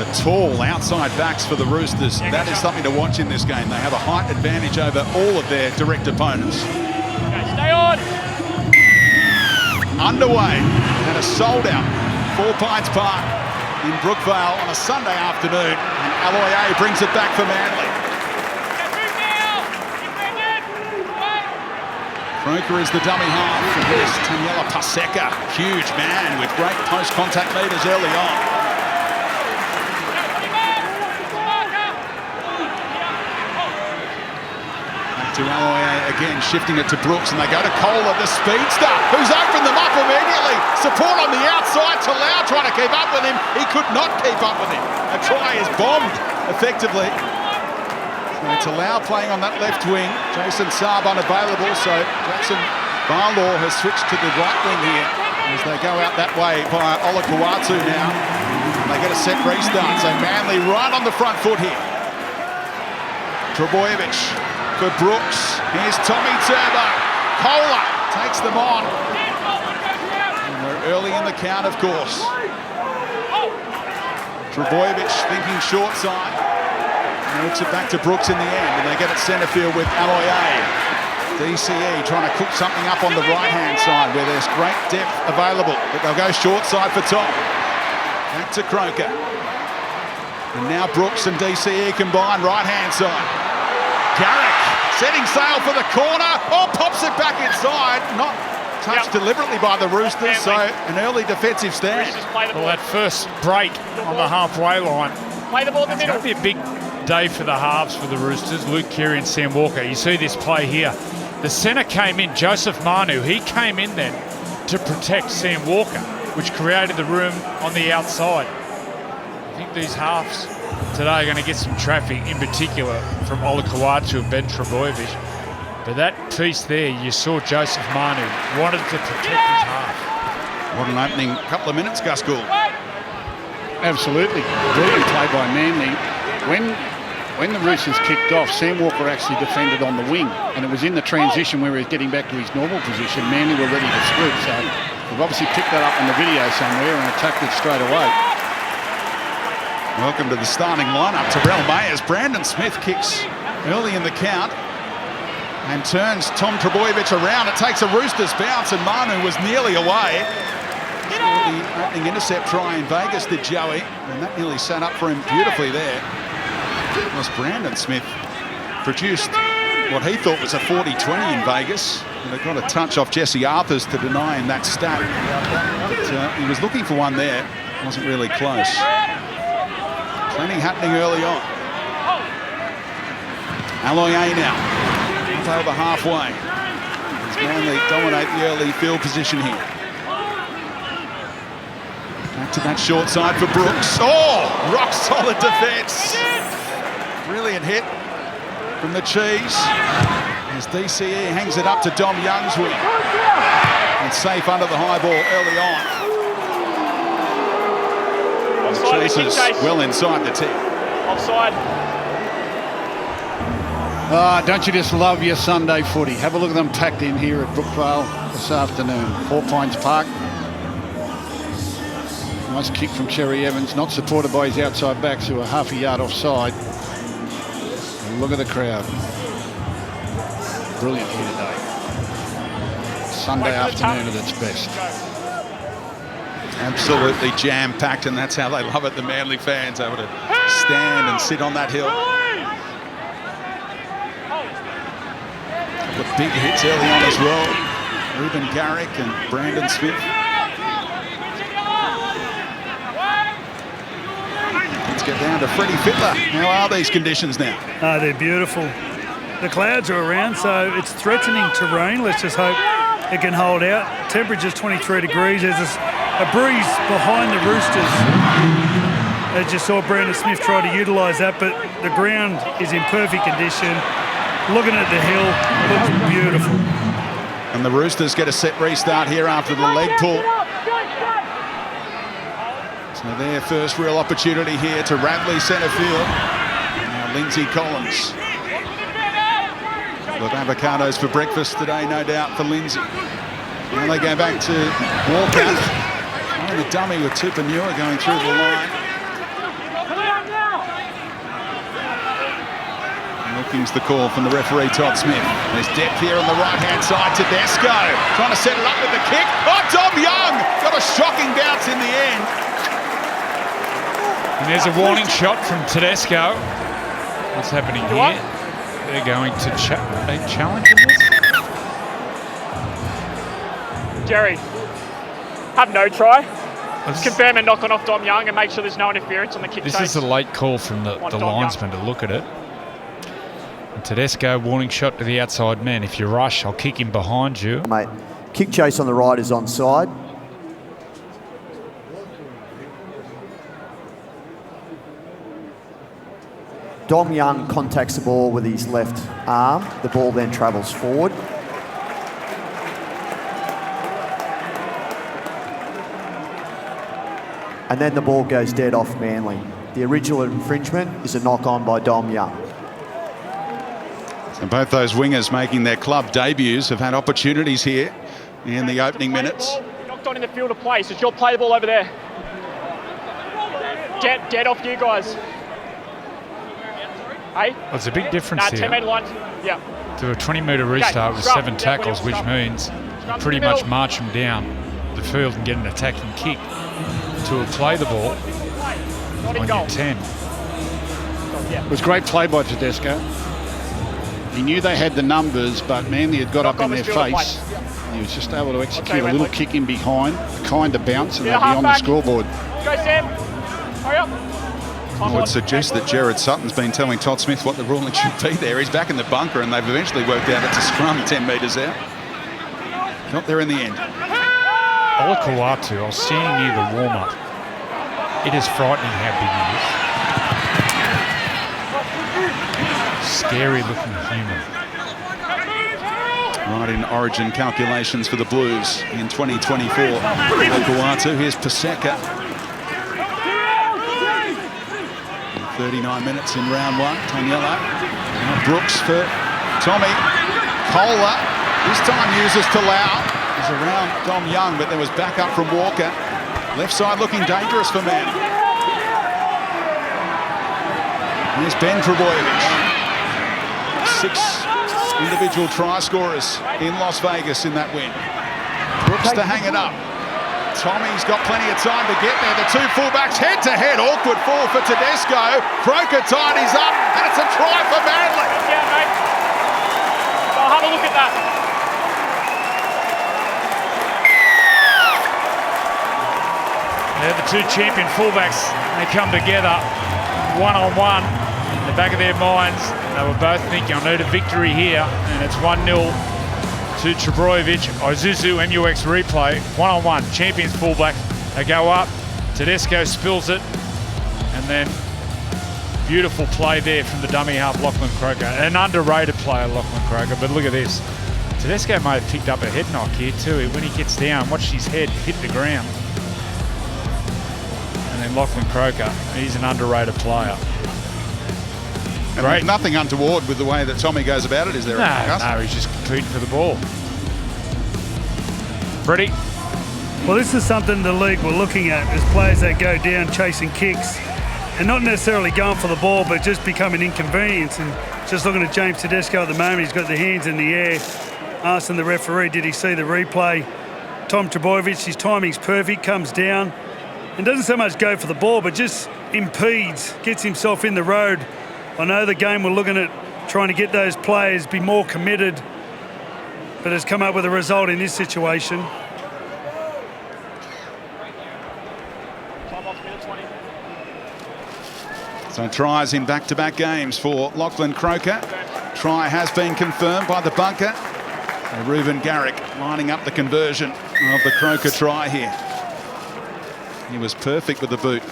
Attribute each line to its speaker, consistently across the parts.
Speaker 1: The tall outside backs for the Roosters. That is something to watch in this game. They have a height advantage over all of their direct opponents.
Speaker 2: Okay, stay on.
Speaker 1: Underway and a sold out Four Pines Park in Brookvale on a Sunday afternoon. And Aloiai brings it back for Manly. Kroker is the dummy half, and here's Taniela Paseka, huge man with great post-contact meters early on. Back to Aloiai again, shifting it to Brooks, and they go to Kohler, the speedster, who's opened them up immediately. Support on the outside, Talau trying to keep up with him. He could not keep up with him. A try is bombed effectively. Talau playing on that left wing. Jason Saab unavailable, so Jackson Barlaw has switched to the right wing here as they go out that way via Olakau'atu now. And they get a set restart, so Manly right on the front foot here. Trbojevic for Brooks. Here's Tommy Turbo. Kohler takes them on. And we're early in the count, of course. Trbojevic thinking short side. Works it back to Brooks in the end, and they get it centre field with Aloiai. DCE trying to cook something up on the right-hand side where there's great depth available, but they'll go short side for Tom. Back to Kroker. And now Brooks and DCE combine right-hand side. Garrick setting sail for the corner. Oh, pops it back inside. Not touched deliberately by the Roosters, so an early defensive stand.
Speaker 3: Well, that first break on the halfway line.
Speaker 2: Play the ball in the middle.
Speaker 3: It's going to be a big day for the halves for the Roosters. Luke Keary and Sam Walker. You see this play here. The centre came in, Joseph Manu. He came in then to protect Sam Walker, which created the room on the outside. I think these halves today are going to get some traffic, in particular from Olakau'atu and Ben Trbojevic. But that piece there, you saw Joseph Manu wanted to protect his half.
Speaker 1: What an opening couple of minutes, Gus Gould.
Speaker 4: Absolutely. Brilliant play by Manly. When the Roosters kicked off, Sam Walker actually defended on the wing, and it was in the transition where he was getting back to his normal position. Manly were ready to swoop, so we've obviously picked that up on the video somewhere and attacked it straight away.
Speaker 1: Welcome to the starting lineup. Terrell Mayers. Brandon Smith kicks early in the count and turns Tom Trbojevic around. It takes a Roosters bounce, and Manu was nearly away. The opening intercept try in Vegas did Joey, and that nearly sat up for him beautifully there. Was Brandon Smith produced what he thought was a 40-20 in Vegas. And they got a touch off Jesse Arthurs to deny him that stat. But, he was looking for one there. Wasn't really close. Plenty happening early on. Aloiai now. Up over halfway. As Manly dominate the early field position here. Back to that short side for Brooks. Oh, rock solid defence. Brilliant hit from the Cheese. As DCE hangs it up to Dom Young's wing. And safe under the high ball early on.
Speaker 2: Offside,
Speaker 1: the Cheese well inside the 10.
Speaker 2: Offside.
Speaker 4: Don't you just love your Sunday footy? Have a look at them packed in here at Brookvale this afternoon. Four Pines Park. Nice kick from Cherry Evans, not supported by his outside backs who are half a yard offside. And look at the crowd. Brilliant here today. Sunday afternoon at its best.
Speaker 1: Absolutely jam-packed, and that's how they love it, the Manly fans, able to stand and sit on that hill. A couple of big hits early on as well. Ruben Garrick and Brandon Smith. Let's get down to Freddie Fittler. How are these conditions now?
Speaker 5: They're beautiful. The clouds are around, so it's threatening terrain. Let's just hope it can hold out. Temperature's 23 degrees. There's a breeze behind the Roosters. As you saw, Brandon Smith try to utilise that, but the ground is in perfect condition. Looking at the hill, it looks beautiful.
Speaker 1: And the Roosters get a set restart here after the leg pull. So their first real opportunity here to Radley centre field. Now Lindsay Collins. With avocados for breakfast today, no doubt, for Lindsay. Now they go back to Walker. And the dummy with Tupou going through the line. Milking's the call from the referee, Todd Smith. There's depth here on the right-hand side. Tedesco trying to set it up with the kick. Oh, Dom Young got a shocking bounce in the end.
Speaker 3: And there's a warning shot from Tedesco. What's happening here? They're going to challenge in this.
Speaker 2: Jerry, have no try. Confirm and knock on off Dom Young and make sure there's no interference on the kick
Speaker 3: This
Speaker 2: chase.
Speaker 3: is a late call from the linesman to look at it. And Tedesco, warning shot to the outside man. If you rush, I'll kick him behind you.
Speaker 6: Mate, kick chase on the right is onside. Dom Young contacts the ball with his left arm. The ball then travels forward. And then the ball goes dead off Manly. The original infringement is a knock-on by Dom Young.
Speaker 1: And both those wingers making their club debuts have had opportunities here in the opening minutes.
Speaker 2: Knocked on in the field of play, so it's your play the ball over there. Dead off you guys. Hey?
Speaker 3: Well, it's a big difference here
Speaker 2: 10-metre line. Yeah.
Speaker 3: to a 20-metre restart with 7 tackles, which means you pretty much march them down the field and get an attacking kick to play the ball on your 10.
Speaker 4: It was great play by Tedesco. He knew they had the numbers, but Manly had got up in their face. He was just able to execute a little kick in behind, kind of bounce, and they'd be on the scoreboard.
Speaker 2: Go, Sam. Hurry up.
Speaker 1: I would suggest that Jared Sutton's been telling Todd Smith what the ruling should be there. He's back in the bunker, and they've eventually worked out it's a scrum 10 metres out. Not there in the end.
Speaker 3: Olakau'atu, I was standing near the warm-up. It is frightening how big he is. Scary looking human.
Speaker 1: Right in origin calculations for the Blues in 2024. Olakau'atu, here's Paseka. 39 minutes in round 1. Taniela. Now Brooks for Tommy. Kohler this time uses Talau. He's around Dom Young, but there was backup from Walker. Left side looking dangerous for Man. Here's Ben Trebojevic. 6 individual try scorers in Las Vegas in that win. Brooks to hang it up. Tommy's got plenty of time to get there. The two fullbacks head-to-head. Awkward fall for Tedesco. Kroker tidies up, and it's a try for Manly.
Speaker 2: Yeah, mate. I'll have a look at that.
Speaker 3: They're the two champion fullbacks. They come together one-on-one. In the back of their minds, they were both thinking, I need a victory here, and it's 1-0 to Trebojevic. Isuzu MUX replay, one-on-one, champions fullback. They go up, Tedesco spills it, and then beautiful play there from the dummy half, Lachlan Kroker. An underrated player, Lachlan Kroker, but look at this. Tedesco may have picked up a head knock here too. When he gets down, watch his head hit the ground. And then Lachlan Kroker, he's an underrated player.
Speaker 1: And there's nothing untoward with the way that Tommy goes about it, is there?
Speaker 3: No, he's just competing for the ball. Freddie?
Speaker 5: Well, this is something the league were looking at, as players that go down chasing kicks and not necessarily going for the ball, but just become an inconvenience. And just looking at James Tedesco at the moment, he's got the hands in the air, asking the referee, did he see the replay? Tom Trebojevic, his timing's perfect, comes down and doesn't so much go for the ball, but just impedes, gets himself in the road. I know the game we're looking at trying to get those players be more committed, but has come up with a result in this situation.
Speaker 1: So tries in back-to-back games for Lachlan Kroker. Try has been confirmed by the bunker. So Reuben Garrick lining up the conversion of the Kroker try here. He was perfect with the boot.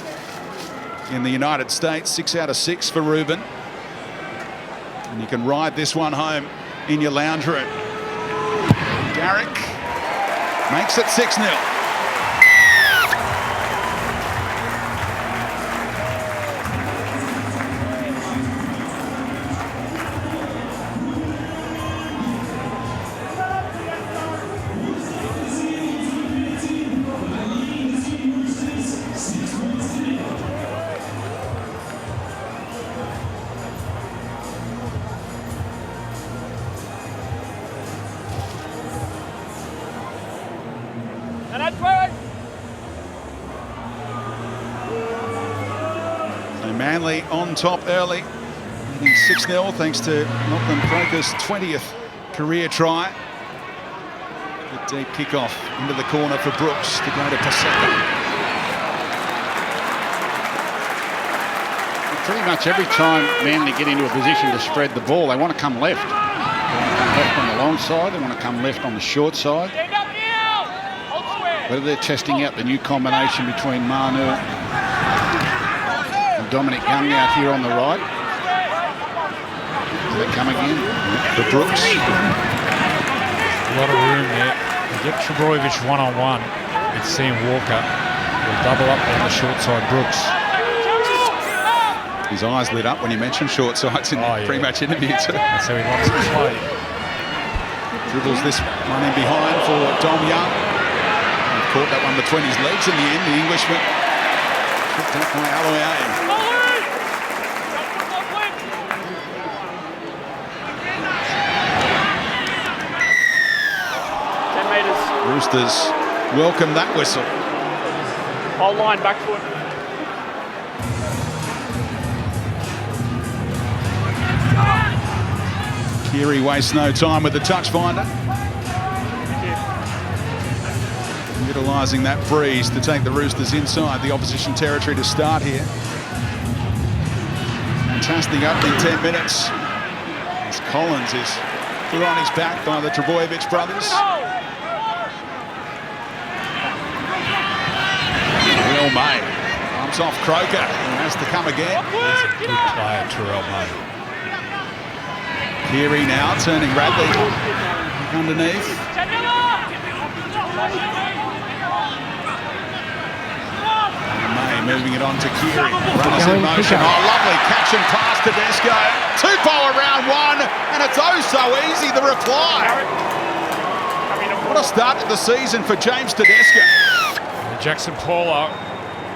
Speaker 1: In the United States, 6 out of 6 for Reuben. And you can ride this one home in your lounge room. Garrick makes it 6-0. Manly on top early, leading 6-0 thanks to Lachlan Kroker's 20th career try. A deep kick-off into the corner for Brooks to go to Paseka.
Speaker 4: Pretty much every time Manly get into a position to spread the ball, they want to come left. They want to come left on the long side, they want to come left on the short side. Whether they're testing out the new combination between Manu and Dominic Young out here on the right. They come again for Brooks.
Speaker 3: A lot of room there. They get Trebojevic one-on-one with Sam Walker. Will double up on the short side Brooks.
Speaker 1: His eyes lit up when you mentioned short sides in the pre-match interview too.
Speaker 3: That's how he likes to play.
Speaker 1: Dribbles this one in behind for Dom Young. He caught that one between his legs in the end, the Englishman. Picked up by Aloiai.
Speaker 2: 10 metres.
Speaker 1: Roosters welcome that whistle.
Speaker 2: Whole line, back foot.
Speaker 1: Keary wastes no time with the touch finder. Utilising that breeze to take the Roosters inside the opposition territory to start here. Fantastic opening 10 minutes. As Collins is put on his back by the Trebojevic brothers. Terrell May comes off Kroker and has to come again.
Speaker 3: Good player, Terrell May.
Speaker 1: Keary now turning Radley underneath. May moving it on to Keary. Runners in motion. Oh, lovely catch and pass to Tedesco. Tupou around one, and it's oh so easy, the reply. What a start to the season for James Tedesco.
Speaker 3: Jackson Paulo,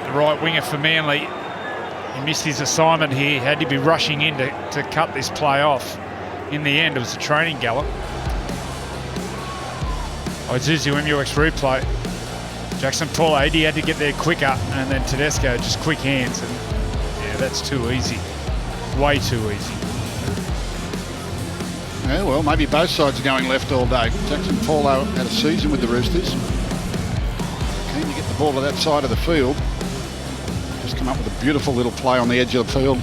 Speaker 3: the right winger for Manly, he missed his assignment here. Had to be rushing in to cut this play off. In the end, it was a training gallop. Izuzu MUX replay. Jackson Paulo, he had to get there quicker, and then Tedesco, just quick hands. And yeah, that's too easy. Way too easy.
Speaker 4: Yeah, well, maybe both sides are going left all day. Jackson Paulo had a season with the Roosters. Keen to get the ball to that side of the field. Just come up with a beautiful little play on the edge of the field.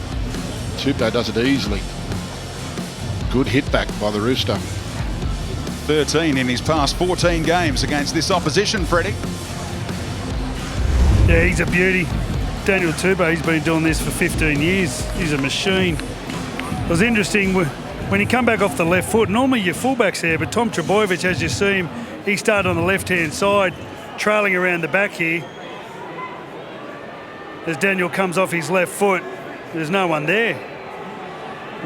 Speaker 4: Tupou does it easily. Good hit back by the Rooster.
Speaker 1: 13 in his past 14 games against this opposition, Freddie.
Speaker 5: Yeah, he's a beauty. Daniel Tupou, he's been doing this for 15 years. He's a machine. It was interesting when he come back off the left foot. Normally your fullback's there, but Tom Trebojevic, as you see him, he started on the left-hand side, trailing around the back here. As Daniel comes off his left foot, there's no one there.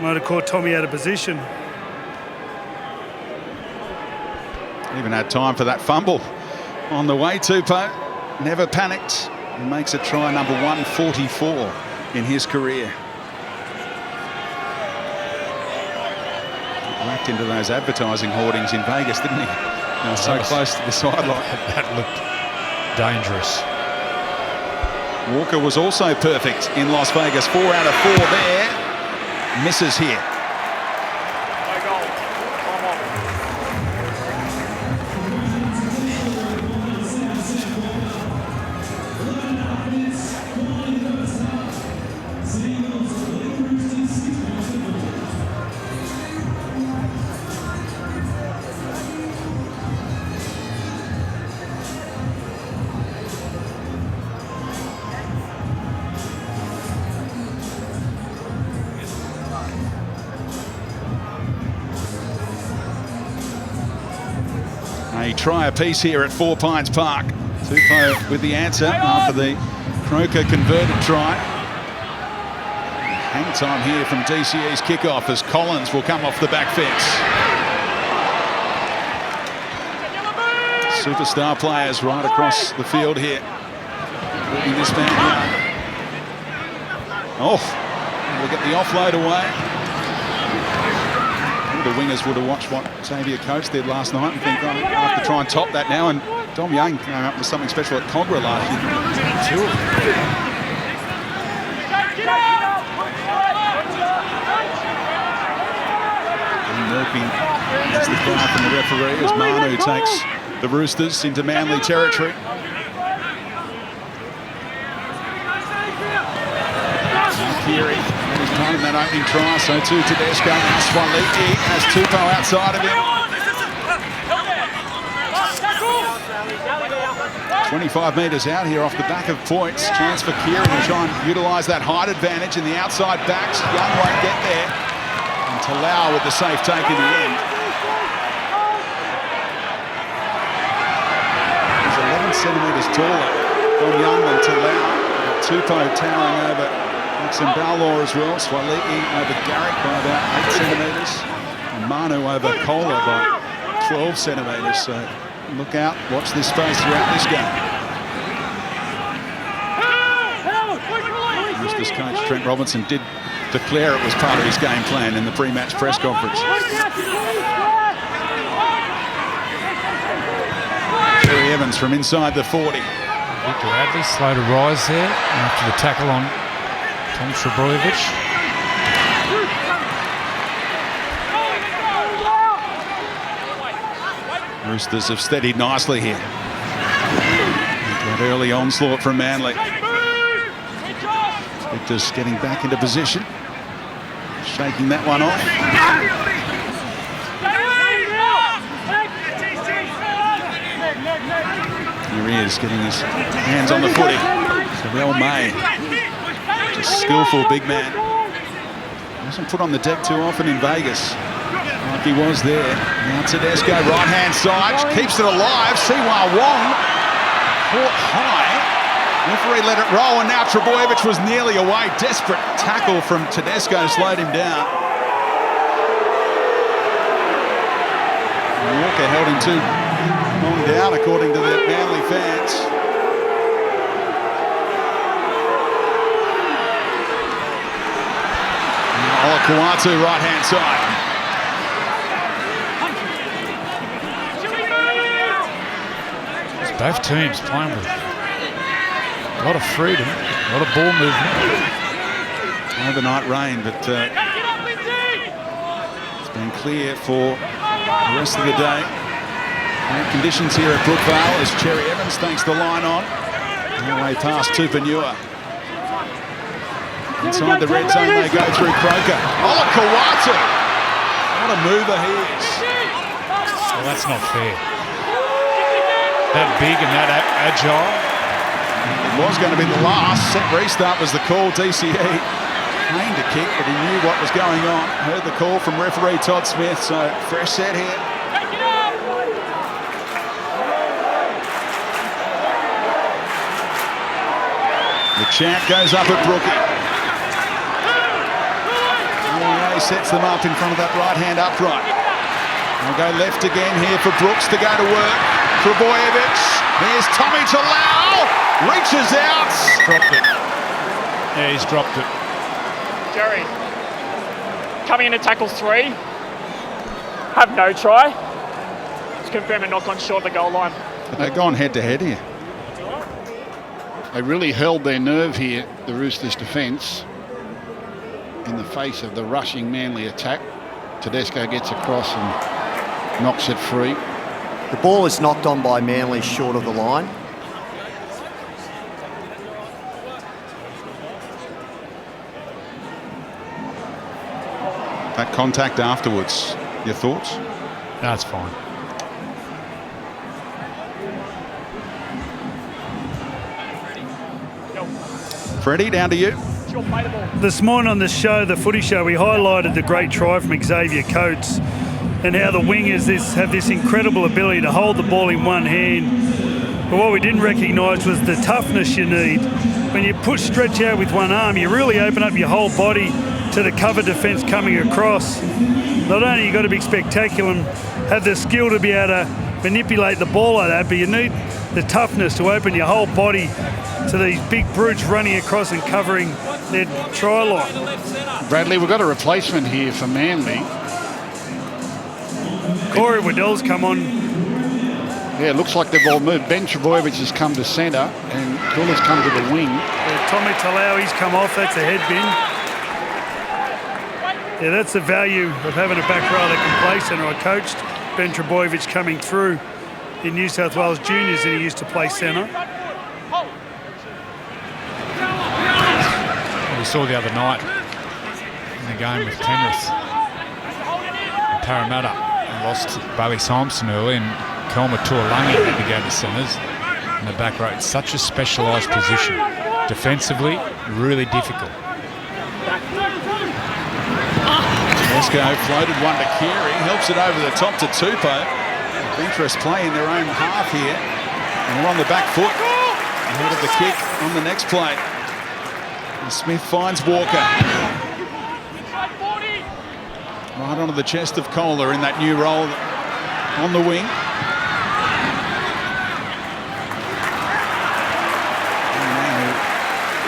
Speaker 5: Might have caught Tommy out of position.
Speaker 1: Even had time for that fumble on the way. Tupou never panicked and makes it try number 144 in his career. Whacked into those advertising hoardings in Vegas, didn't he? So close to the sideline.
Speaker 3: That looked dangerous.
Speaker 1: Walker was also perfect in Las Vegas. 4 out of 4 there. Misses here. A try apiece here at 4 Pines Park. Tupou with the answer after the Kroker converted try. Hang time here from DCE's kickoff as Collins will come off the back fence. Superstar players right across the field here. Looking this man here. Oh, we'll get the offload away. The wingers would have watched what Xavier Coates did last night and think, oh, I have to try and top that now. And Dom Young came up with something special at Cogra last year. looking. That's the fire from the referee as Manu takes the Roosters into Manly territory. Garrick is part of that opening try, so too Tedesco. Now Swaliti has Tupou outside of him. 25 metres out here off the back of points. Chance for Kieran to try and utilise that height advantage in the outside backs. Young won't get there. And Talau with the safe take in the end. He's 11 centimetres taller from Young than Talau. Tupou towering over Maxim Balor as well. Swaliti over Garrick by about 8 centimetres. And Manu over Kohler by 12 centimetres. So look out, watch this space throughout this game. Roosters coach Trent Robinson did declare it was part of his game plan in the pre-match press conference. Terry Evans from inside the 40.
Speaker 3: Victor Adley slow to rise there after the tackle on Tom Trbojevic.
Speaker 1: Roosters have steadied nicely here. That early onslaught from Manly. Victor's getting back into position. Shaking that one off. Here he is, getting his hands on the footy. Terrell May, just skillful big man. Wasn't put on the deck too often in Vegas. Like he was there. Now Tedesco, right-hand side, keeps it alive. Siwa Wong caught high. Referee let it roll, and now Trbojevic was nearly away. Desperate tackle from Tedesco slowed him down. Walker held him too long down, according to the Manly fans. Now Olakuatu, right-hand side.
Speaker 3: Both teams playing with a lot of freedom, a lot of ball movement.
Speaker 1: Overnight rain, but it's been clear for the rest of the day. Great conditions here at Brookvale as Cherry Evans takes the line on. All the way past Tupanua. Inside the red zone they go through Kroker. Olakuatu! What a mover he is.
Speaker 3: Well, that's not fair. That big and that agile.
Speaker 1: It was going to be the last. Set restart was the call. DCE aimed a kick, but he knew what was going on. Heard the call from referee Todd Smith, so fresh set here. The chant goes up at Brookie. He sets them up in front of that right-hand upright. They'll go left again here for Brooks to go to work. Trbojevic, here's Tommy Talau, reaches out.
Speaker 3: Dropped it. Yeah, he's dropped it.
Speaker 2: Jerry, coming into tackle 3, have no try. It's confirmed a knock on short of the goal line.
Speaker 1: They've gone head-to-head here.
Speaker 4: They really held their nerve here, the Roosters' defence, in the face of the rushing Manly attack. Tedesco gets across and knocks it free.
Speaker 6: The ball is knocked on by Manly short of the line.
Speaker 1: That contact afterwards, your thoughts?
Speaker 3: That's fine.
Speaker 1: Freddie, down to you.
Speaker 5: This morning on the show, the footy show, we highlighted the great try from Xavier Coates and how the wingers have this incredible ability to hold the ball in one hand. But what we didn't recognise was the toughness you need. When you stretch out with one arm, you really open up your whole body to the cover defence coming across. Not only you got to be spectacular and have the skill to be able to manipulate the ball like that, but you need the toughness to open your whole body to these big brutes running across and covering their try line.
Speaker 4: Bradley, we've got a replacement here for Manly.
Speaker 5: Corey Waddell's come on.
Speaker 4: Yeah, it looks like they've all moved. Ben Trbojevic has come to centre and Coola's come to the wing.
Speaker 5: Tommy Talau, he's come off. That's a head bin. Yeah, that's the value of having a back row that can play centre. I coached Ben Trebojevic coming through in New South Wales Juniors, and he used to play centre.
Speaker 3: We saw the other night in the game with Penrith and Parramatta. They lost Bailey Thompson early, and Kelma Tuolangi had to go to centres. And the back row, it's such a specialised position. Defensively, really difficult.
Speaker 1: Tedesco floated one to Keary, helps it over the top to Tupou. Interest play in their own half here. And they're on the back foot ahead of the kick on the next play. And Smith finds Walker. Right onto the chest of Kohler in that new role on the wing.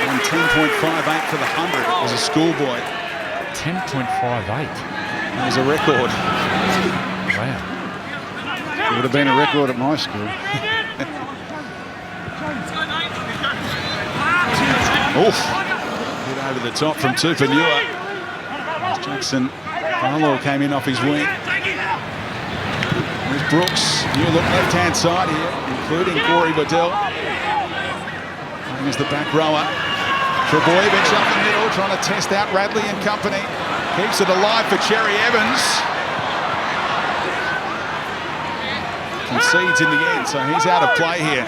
Speaker 1: And 10.58 for the 100 as a schoolboy.
Speaker 3: 10.58.
Speaker 1: That was a record.
Speaker 3: Wow.
Speaker 4: It would have been a record at my school.
Speaker 1: Oof. Hit over the top from Tupou. Jackson Talau came in off his wing. There's Brooks. New look left-hand side here, including Corey Waddell. Here's the back rower. Trebojevic up the middle, trying to test out Radley and company. Keeps it alive for Cherry Evans. Concedes in the end, so he's out of play here.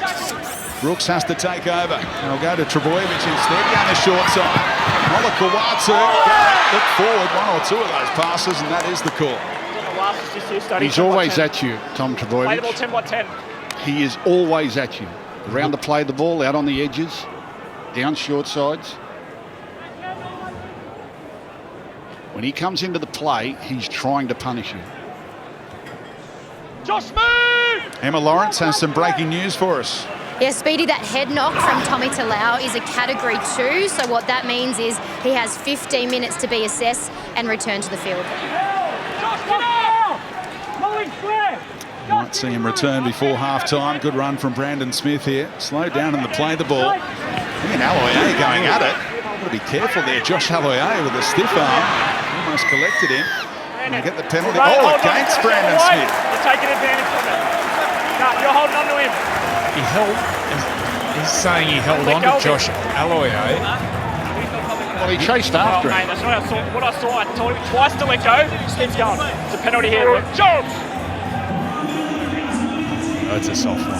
Speaker 1: Brooks has to take over. They'll go to Trebojevic instead down the short side. Molokawatu. Look forward, one or two of those passes, and that is the call.
Speaker 4: He's always at you, Tom Trebojevic.
Speaker 2: Play the ball 10 by 10.
Speaker 4: He is always at you. Around to play the ball, out on the edges, down short sides. When he comes into the play, he's trying to punish you.
Speaker 2: Josh, move!
Speaker 1: Emma Lawrence has some breaking news for us.
Speaker 7: Yeah, Speedy, that head knock from Tommy Talau is a Category 2, so what that means is he has 15 minutes to be assessed and return to the field.
Speaker 1: Might see him return before half-time. Good run from Brandon Smith here. Slowed down in the play the ball. And Aloiai going at it. Got to be careful there. Josh Aloiai with a stiff arm. Almost collected him. And they get the penalty. Oh, against Brandon Smith.
Speaker 2: You're taking advantage of it. No, you're holding on to him.
Speaker 3: He's saying he held on to Josh Aloiai.
Speaker 4: Well, he chased after him.
Speaker 2: Mate, that's what I saw. I told him twice to let go. Keeps going. It's a penalty here. Joe!
Speaker 3: That's a soft one.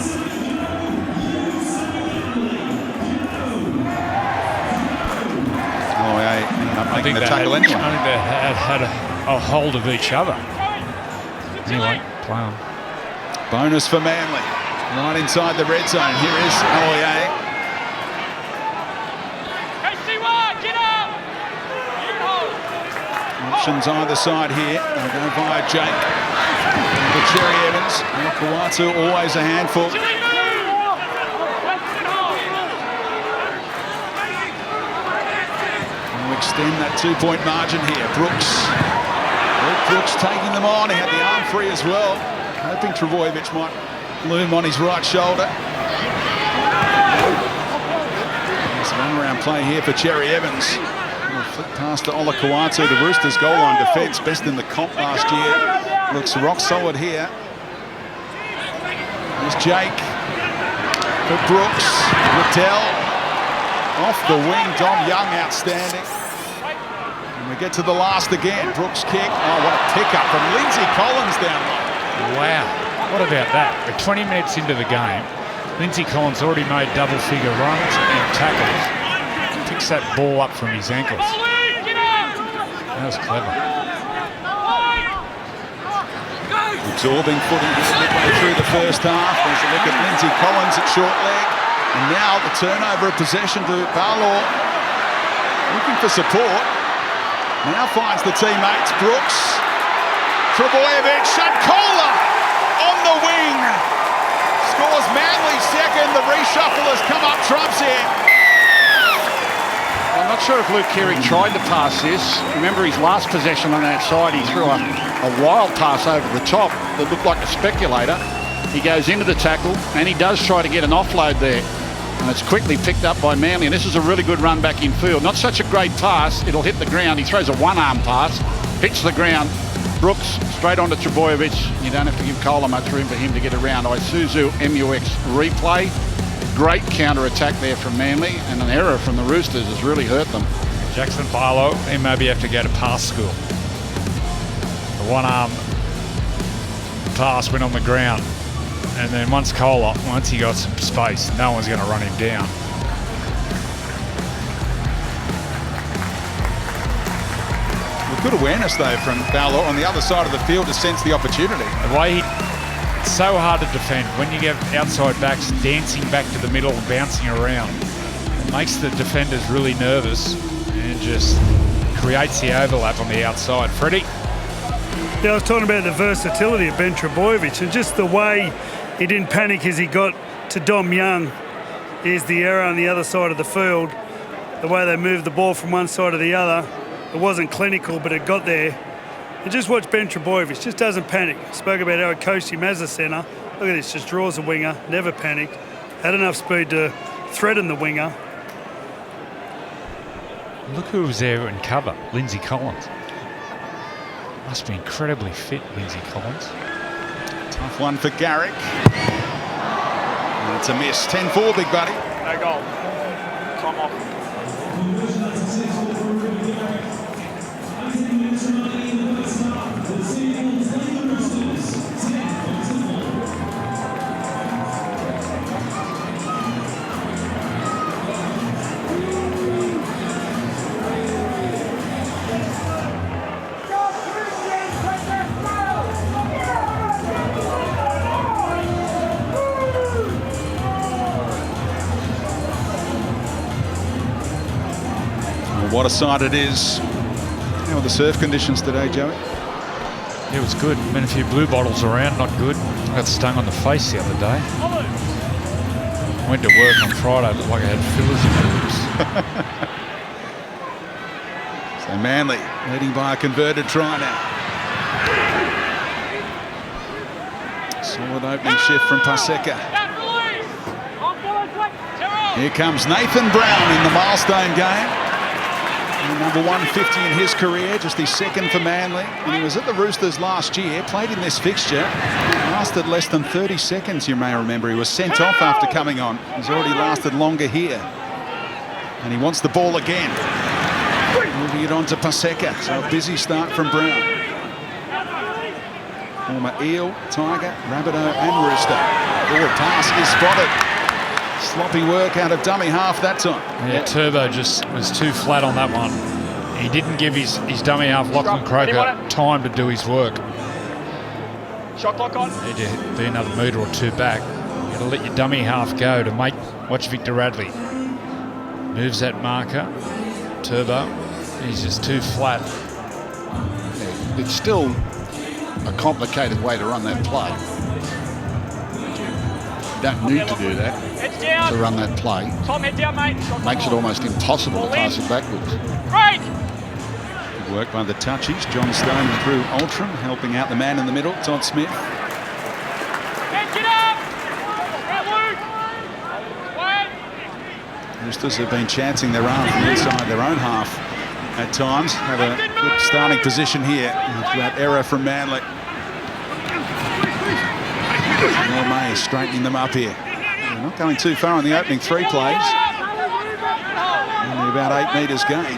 Speaker 1: Aloiai ended up making the tackle anyway.
Speaker 3: I think they had a hold of each other. Anyway, play on.
Speaker 1: Bonus for Manly. Right inside the red zone. Here is Aloiai.
Speaker 2: Get up!
Speaker 1: Options either side here. They'll go via Jake. The Cherry Evans. Kawatu always a handful. They'll extend that 2-point margin here. Brooks. Brooks taking them on. He had the arm free as well. Hoping Trebojevic might loom on his right shoulder. There's a run-around play here for Cherry Evans. Flick pass to Olakau'atu, the Roosters goal line defence, best in the comp last year. Looks rock solid here. There's Jake for Brooks. Liddell off the wing. Dom Young outstanding. And we get to the last again. Brooks kick. Oh, what a pickup from Lindsay Collins down low.
Speaker 3: Wow. What about that? We're 20 minutes into the game. Lindsay Collins already made double-figure runs and tackles. Picks that ball up from his ankles. That was clever.
Speaker 1: Absorbing footy midway through the first half. There's a look at Lindsay Collins at short leg. And now the turnover of possession to Barlaw. Looking for support. Now finds the teammates. Brooks. Trebojevic and Kohler on the wing. Scores Manly second. The reshuffle has come up trumps here.
Speaker 4: I'm not sure if Luke Keary tried to pass this. Remember his last possession on that side, he threw a wild pass over the top that looked like a speculator. He goes into the tackle and he does try to get an offload there. And it's quickly picked up by Manly, and this is a really good run back in field. Not such a great pass, it'll hit the ground. He throws a one-arm pass, hits the ground. Brooks straight onto Trebojevic. You don't have to give Kohler much room for him to get around. Isuzu MUX replay. Great counter-attack there from Manly, and an error from the Roosters has really hurt them.
Speaker 3: Jackson Barlow, he maybe have to go to pass school. The one-arm pass went on the ground. And then once he got some space, no one's going to run him down.
Speaker 1: Good awareness, though, from Talau on the other side of the field to sense the opportunity.
Speaker 3: The way it's so hard to defend when you get outside backs dancing back to the middle and bouncing around. It makes the defenders really nervous and just creates the overlap on the outside. Freddie?
Speaker 5: Yeah, I was talking about the versatility of Ben Trebojevic and just the way he didn't panic as he got to Dom Young. Here's the error on the other side of the field. The way they moved the ball from one side to the other. It wasn't clinical, but it got there. And just watch Ben Trebojevic, just doesn't panic. Spoke about how I coached him as a centre. Look at this, just draws the winger, never panicked. Had enough speed to threaten the winger.
Speaker 3: Look who was there in cover, Lindsay Collins. Must be incredibly fit, Lindsay Collins.
Speaker 1: Tough one for Garrick. And it's a miss. 10-4, big buddy.
Speaker 2: No goal. Time off.
Speaker 1: What a sight it is. How are the surf conditions today, Joey?
Speaker 3: Yeah, it was good. Been a few blue bottles around, not good. I got stung on the face the other day. Went to work on Friday, looked like I had fillers in my lips.
Speaker 1: So Manly leading by a converted try now. Solid opening shift from Paseka. Here comes Nathan Brown in the milestone game. Number 150 in his career, just his second for Manly. And he was at the Roosters last year, played in this fixture, lasted less than 30 seconds, you may remember. He was sent off after coming on. He's already lasted longer here. And he wants the ball again. Moving it on to Paseka, so a busy start from Brown. Former Eel, Tiger, Rabbitoh and Rooster. Forward pass is spotted. Sloppy work out of dummy half that time.
Speaker 3: Yeah, Turbo just was too flat on that one. He didn't give his dummy half, Lachlan Kroker, time to do his work.
Speaker 2: Shot clock on.
Speaker 3: Need to be another metre or two back. You've got to let your dummy half go to make. Watch Victor Radley. Moves that marker. Turbo. He's just too flat.
Speaker 4: It's still a complicated way to run that play. You don't need to do that to run that play.
Speaker 2: Tom, head down, mate.
Speaker 4: Makes it almost impossible to pass it backwards.
Speaker 2: Break!
Speaker 1: Good work by the touchies. John Stone and Drew Altram helping out the man in the middle, Todd Smith.
Speaker 2: Get up!
Speaker 1: Roosters have been chancing their arm from inside their own half at times. Have a good starting position here after that error from Manly. Well, May is straightening them up here. They're not going too far in the opening three plays. Only about 8 metres gained. They're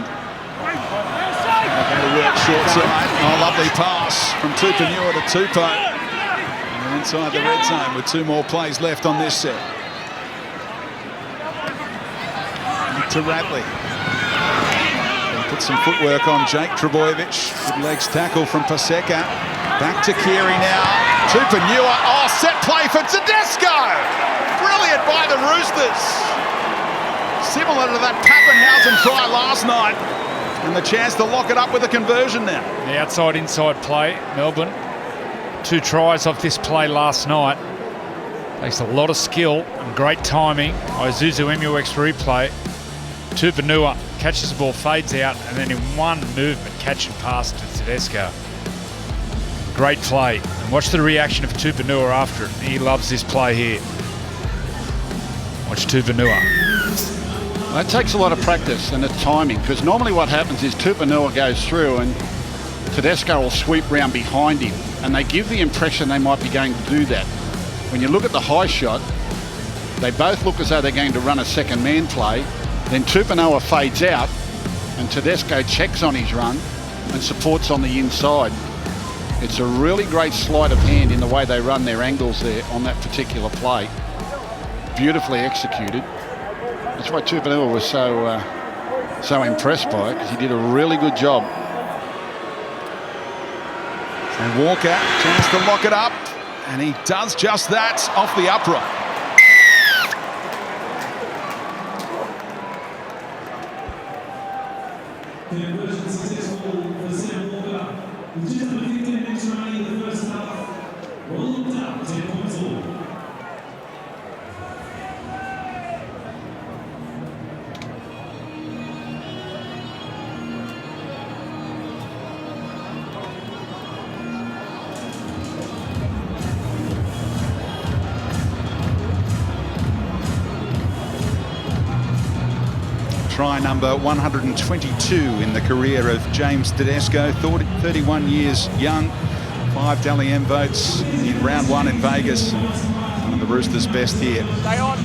Speaker 1: going to work short side. Oh, lovely pass from Tupou to Tupou. And they're inside the red zone with 2 more plays left on this set. Back to Radley. Put some footwork on Jake Trebojevic. Good legs tackle from Paseka. Back to Keary now. Tupou. Oh, set play for Tedesco. Brilliant by the Roosters. Similar to that Pappenhausen try last night. And the chance to lock it up with a conversion now.
Speaker 3: The outside-inside play, Melbourne. 2 tries off this play last night. Takes a lot of skill and great timing. Isuzu MUX replay. Tupou catches the ball, fades out, and then in one movement, catch and pass to Tedesco. Great play. And watch the reaction of Tupou after it. He loves this play here. Watch Tupou.
Speaker 4: It takes a lot of practice and it's timing, because normally what happens is Tupou goes through and Tedesco will sweep round behind him, and they give the impression they might be going to do that. When you look at the high shot, they both look as though they're going to run a second man play. Then Tupou fades out, and Tedesco checks on his run and supports on the inside. It's a really great sleight of hand in the way they run their angles there on that particular play. Beautifully executed. That's why Tupou was so impressed by it, because he did a really good job.
Speaker 1: And Walker, chance to lock it up, and he does just that off the upright.
Speaker 8: Conversion successful for Sam Walker. With just under 15 minutes remaining in the first half. Roll up, 10 points all.
Speaker 1: Try number 122 in the career of James Tedesco, 31 years young, 5 Dally M votes in round 1 in Vegas. One of the Roosters' best here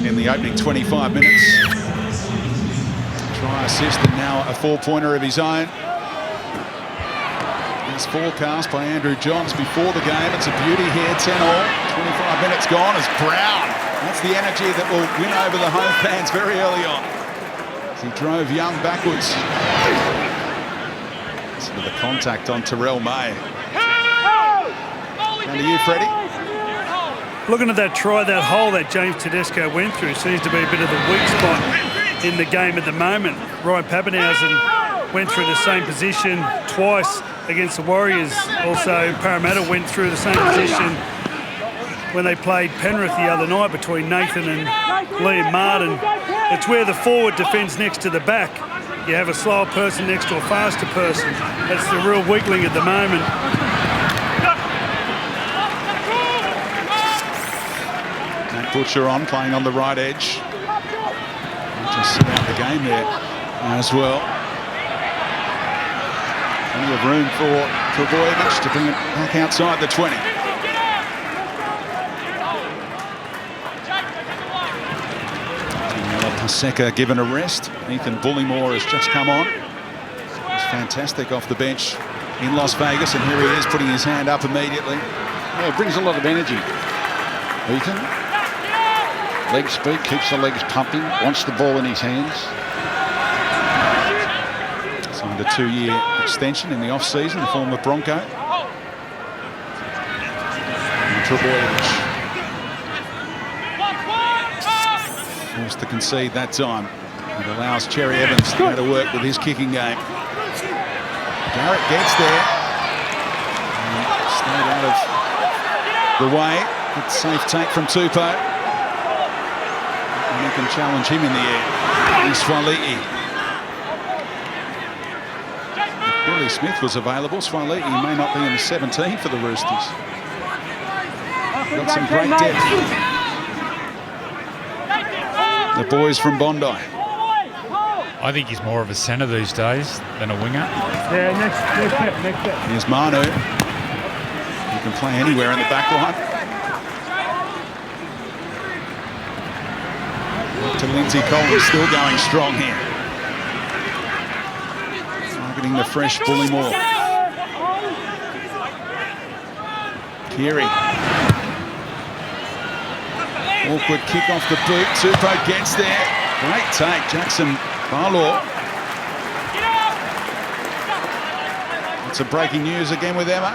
Speaker 1: in the opening 25 minutes. Try assist, and now a 4-pointer of his own. As forecast by Andrew Johns before the game, it's a beauty here, 10-all. 25 minutes gone as Brown. That's the energy that will win over the home fans very early on. He drove Young backwards. Listen to the contact on Terrell May. Down to you, Freddie.
Speaker 5: Looking at that try, that hole that James Tedesco went through seems to be a bit of the weak spot in the game at the moment. Ryan Papenhuyzen went through the same position twice against the Warriors. Also, Parramatta went through the same position when they played Penrith the other night between Nathan and Liam Martin. It's where the forward defends next to the back. You have a slower person next to a faster person. That's the real weakling at the moment.
Speaker 1: And Butcher on, playing on the right edge. Just sit out the game there as well. Plenty of room for Trbojevic to bring it back outside the 20. Paseka given a rest. Ethan Bullimore has just come on. He's fantastic off the bench in Las Vegas, and here he is putting his hand up immediately.
Speaker 4: Yeah, it brings a lot of energy. Ethan, leg speed, keeps the legs pumping, wants the ball in his hands.
Speaker 1: Signed a 2-year extension in the off-season, the former Bronco. And Trbojevic forced to concede that time. It allows Cherry Evans to go to work with his kicking game. Garrick gets there. And stayed out of the way. Good safe take from Tupou. And he can challenge him in the air. He's Swali'i. If Billy Smith was available, Swali'i may not be in the 17 for the Roosters. Got some great depth. The boys from Bondi.
Speaker 3: I think he's more of a centre these days than a winger.
Speaker 2: Yeah, next step.
Speaker 1: Here's Manu. He can play anywhere in the back line. To Lindsay Collins, still going strong here. Targeting the fresh Bullimore. Keary. Awkward kick off the boot. Tupou gets there. Great take, Jackson Barlaw. It's a breaking news again with Emma.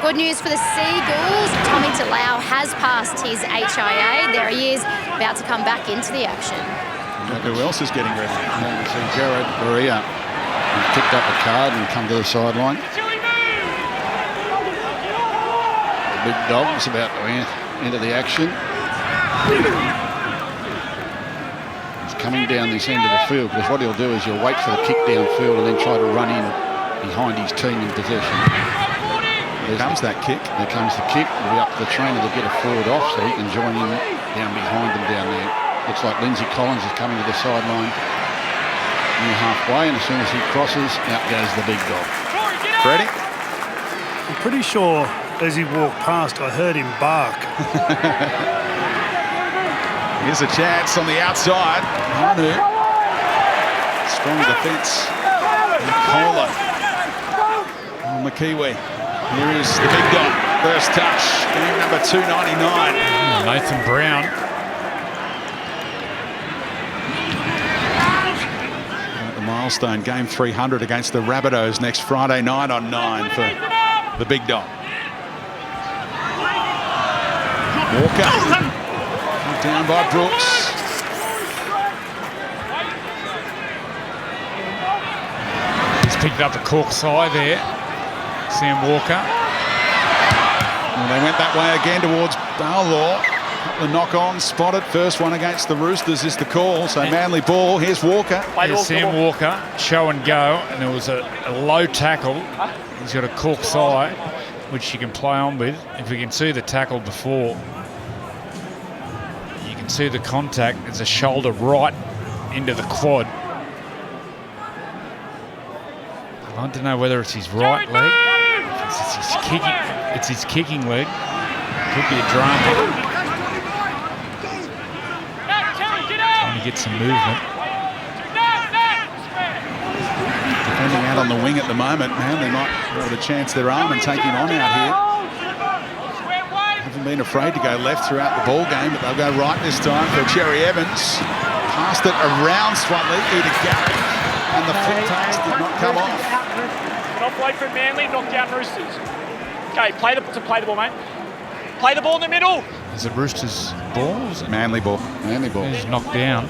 Speaker 7: Good news for the Seagulls. Tommy Talau has passed his HIA. There he is, about to come back into the action.
Speaker 1: Look who else is getting ready.
Speaker 4: You can see Jared Maria picked up a card and come to the sideline. The big dog's about to enter the action. He's coming down this end of the field, because what he'll do is he'll wait for the kick downfield and then try to run in behind his team in possession.
Speaker 1: Here comes that kick.
Speaker 4: There comes the kick. It'll be up to the trainer to get a forward off so he can join in down behind them down there. Looks like Lindsay Collins is coming to the sideline near halfway, and as soon as he crosses, out goes the big dog.
Speaker 1: Freddie?
Speaker 5: I'm pretty sure as he walked past, I heard him bark.
Speaker 1: Here's a chance on the outside. Manu. Strong defence. Kohler. On the Kiwi. Here is the big dog. First touch. Game number 299.
Speaker 3: Nathan Brown.
Speaker 1: At the milestone, game 300 against the Rabbitohs next Friday night on 9 for the big dog. Walker. Down by Brooks.
Speaker 3: He's picked up the cork side there. Sam Walker.
Speaker 1: Well, they went that way again towards Balor. The knock-on spotted. First one against the Roosters is the call. So Manly ball. Here's Walker.
Speaker 3: Here's Sam Walker. Show and go. And there was a low tackle. He's got a cork side, which you can play on with. If you can see the tackle before, you can see the contact. There's a shoulder right into the quad. I don't know whether it's his right leg. It's his kicking leg. Could be a drama. Trying to get some movement.
Speaker 1: Defending out on the wing at the moment. Manly might be able to chance their arm and take him on out here. Haven't been afraid to go left throughout the ball game, but they'll go right this time for Cherry Evans. Passed it around Swatley to Garrick, and the foot tax did not come off.
Speaker 2: Not play for Manly, knock down Roosters. Okay, play the ball, mate. Play the ball in the middle.
Speaker 3: Is it Roosters' ball? Is it
Speaker 1: Manly ball.
Speaker 4: Manly ball.
Speaker 3: He's knocked down.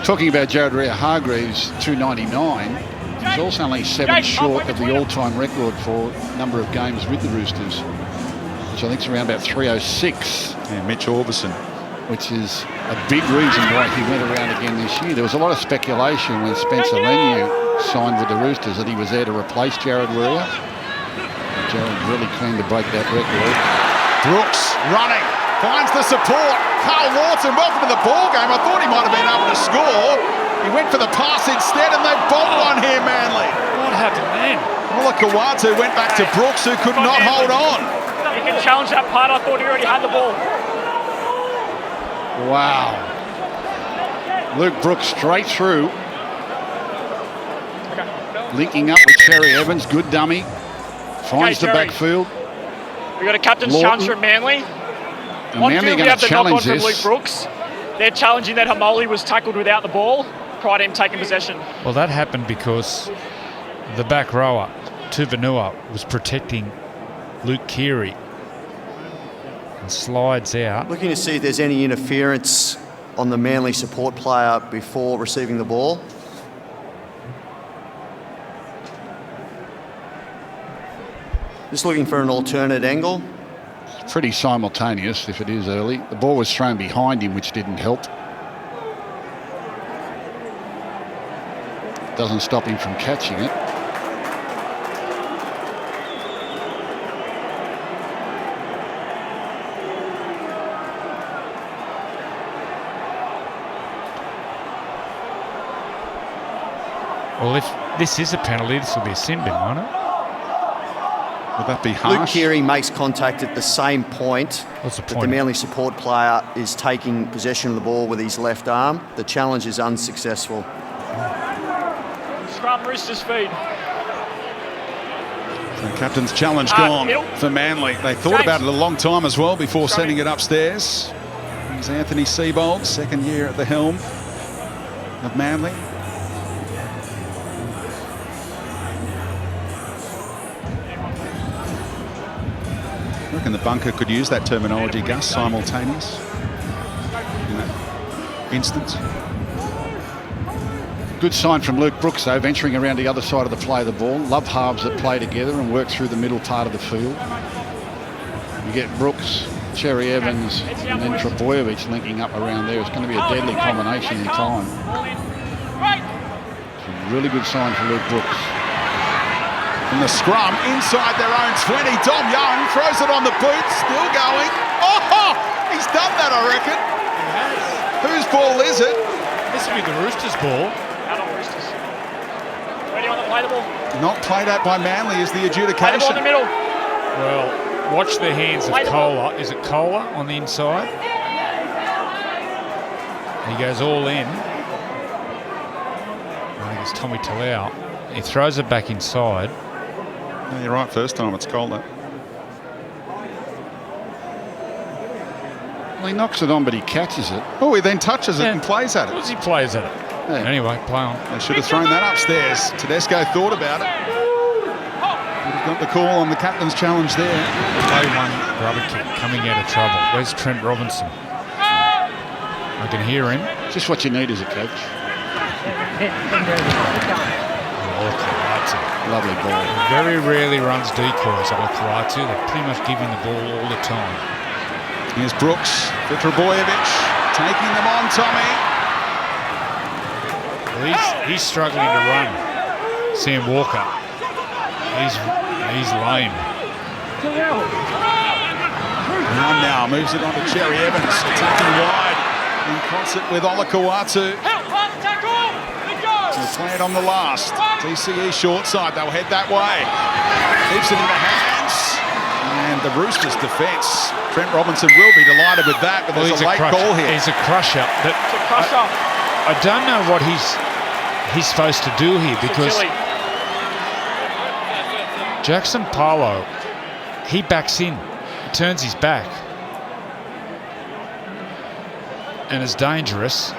Speaker 4: Talking about Jared Rea-Hargreaves, 299. He's also only 7 short of the all-time record for number of games with the Roosters, which I think is around about 306.
Speaker 1: Yeah, Mitch Orbison.
Speaker 4: Which is a big reason why he went around again this year. There was a lot of speculation when Spencer Leniu signed with the Roosters that he was there to replace Jared Rea. Jared really keen to break that record.
Speaker 1: Brooks running, finds the support. Carl Lawson, welcome to the ball game. I thought he might have been able to score. He went for the pass instead, and they bolt one here, Manly.
Speaker 3: What happened then?
Speaker 1: Ola Kawatu went back to Brooks, who could not hold on.
Speaker 2: You can challenge that part. I thought he already had the ball.
Speaker 4: Wow. Luke Brooks straight through. Linking up with Cherry Evans. Good dummy. Finds the backfield.
Speaker 2: We've got a captain's challenge from Manly.
Speaker 4: And Manly are going to challenge this.
Speaker 2: Luke Brooks. They're challenging that Hamoli was tackled without the ball prior to him taking possession.
Speaker 3: Well, that happened because the back rower, Tuvanua, was protecting Luke Keary. And slides out.
Speaker 6: Looking to see if there's any interference on the Manly support player before receiving the ball. Just looking for an alternate angle.
Speaker 4: It's pretty simultaneous if it is early. The ball was thrown behind him, which didn't help. Doesn't stop him from catching it.
Speaker 3: Well, if this is a penalty, this will be a sin bin, won't it?
Speaker 1: Would that be harsh?
Speaker 6: Luke Keary makes contact at the same point.
Speaker 3: What's the
Speaker 6: that
Speaker 3: point?
Speaker 6: the Manly support player is taking possession of the ball with his left arm. The challenge is unsuccessful.
Speaker 2: Scrum Roosters feed.
Speaker 1: The captain's challenge gone for Manly. They thought about it a long time as well before sending it upstairs. Here's Anthony Seibold, second year at the helm of Manly. I reckon the bunker could use that terminology, Gus, simultaneous in that instance.
Speaker 4: Good sign from Luke Brooks, though, venturing around the other side of the play of the ball. Love halves that play together and work through the middle part of the field. You get Brooks, Cherry Evans, and then Trebojevic linking up around there. It's going to be a deadly combination in time. It's a really good sign for Luke Brooks.
Speaker 1: In the scrum, inside their own 20, Dom Young throws it on the boot, still going. Oh, he's done that, I reckon.
Speaker 3: He has.
Speaker 1: Whose ball is it?
Speaker 3: This will be the Roosters' ball.
Speaker 2: Out on Roosters. Ready on the play Play the ball.
Speaker 1: Not played at by Manly is the
Speaker 2: Play the ball in
Speaker 1: adjudication.
Speaker 2: the middle.
Speaker 3: Well, watch the hands of Kohler. Is it Kohler on the inside? He goes all in. I think it's Tommy Talau. He throws it back inside.
Speaker 1: No, you're right, first time it's Kohler.
Speaker 4: Well, he knocks it on, but he catches it.
Speaker 1: Oh, he then touches it
Speaker 3: Yeah.
Speaker 1: and plays at
Speaker 3: Of
Speaker 1: it.
Speaker 3: course he plays at it.
Speaker 4: Yeah.
Speaker 3: Anyway, play on.
Speaker 1: They should have thrown that upstairs. Tedesco thought about it. Would have got the call on the captain's challenge there.
Speaker 3: Play one rubber kick coming out of trouble. Where's Trent Robinson? I can hear him.
Speaker 4: Just what you need as a coach. Lovely ball.
Speaker 3: Very rarely runs decoys, Alakalatu. They pretty much give him the ball all the time.
Speaker 1: Here's Brooks for Trbojevic, taking them on, Tommy.
Speaker 3: Well, he's struggling to run. Sam Walker. He's lame.
Speaker 1: Brown now moves it on to Cherry Evans, attacking wide in concert with Olakau'atu. They'll play it on the last. DCE short side, they'll head that way. Keeps it in the hands. And the Roosters defence. Trent Robinson will be delighted with that, but there's a late goal here.
Speaker 3: He's a crusher. But I don't know what he's supposed to do here, because Jackson Talau, he backs in, he turns his back, and it's dangerous.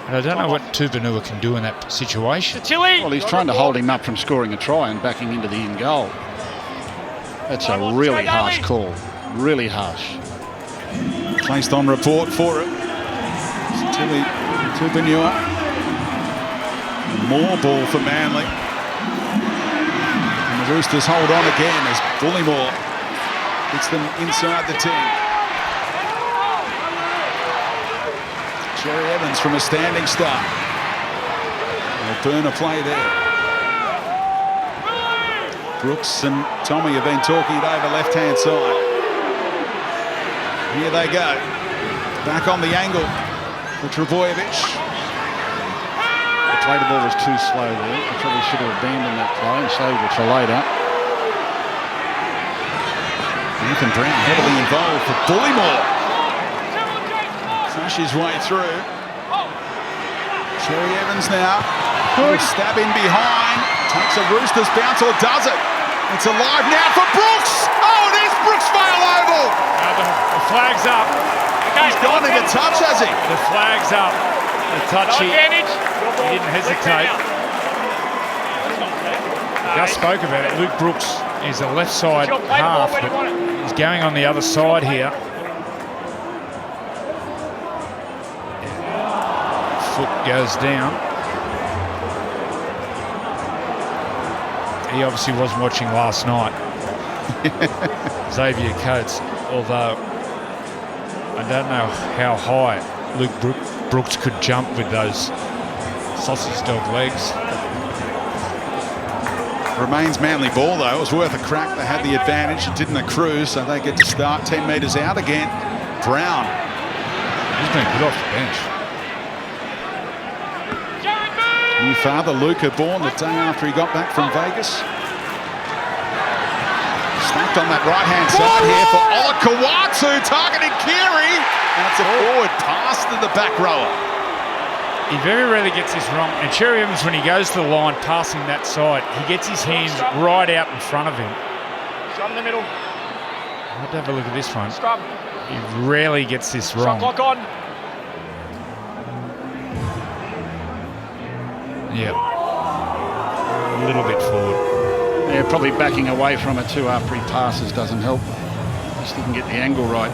Speaker 3: And I don't know what Tupou can do in that situation.
Speaker 4: Well, he's trying to hold him up from scoring a try and backing into the in goal. That's a really harsh call. Really harsh.
Speaker 1: Placed on report for it. Tilly Tupou. More ball for Manly. And the Roosters hold on again as Bullymore gets them inside the 10. Cherry Evans from a standing start. They'll burn a play there. Brooks and Tommy have been talking it over left-hand side. Here they go. Back on the angle for Trbojevic.
Speaker 4: The play the ball was too slow there. I probably should have abandoned that play and saved it for later.
Speaker 1: Nathan Brown heavily involved for Bullymore. Crash his way through. Cherry Evans now. Stab in behind. Takes a Roosters bounce, or does it? It's alive now for Brooks. Oh, it is Brooksvale Oval.
Speaker 3: The flag's up.
Speaker 1: He's gone into touch, has he?
Speaker 3: The flag's up. The touch, he didn't hesitate. Gus spoke about it. Luke Brooks is a left side half, but he's going on the other side here. Foot goes down. He obviously wasn't watching last night. Xavier Coates, although I don't know how high Luke Brooks could jump with those sausage dog legs.
Speaker 1: Remains Manly ball, though. It was worth a crack. They had the advantage. It didn't accrue, so they get to start 10 metres out again. Brown.
Speaker 3: He's been good off the bench.
Speaker 1: New father, Luca, born the day after he got back from Vegas. Stacked on that right-hand side here for Olakau'atu, targeting Keary. And it's a forward pass to the back rower.
Speaker 3: He very rarely gets this wrong. And Cherry Evans, when he goes to the line passing that side, he gets his hands right out in front of him.
Speaker 2: Scrum in the middle.
Speaker 3: I'll have a look at this one.
Speaker 2: Scrum.
Speaker 3: He rarely gets this wrong.
Speaker 2: Shot clock on.
Speaker 3: Yeah. A little bit forward.
Speaker 4: Yeah, probably backing away from it too after he passes doesn't help. Just didn't get the angle right.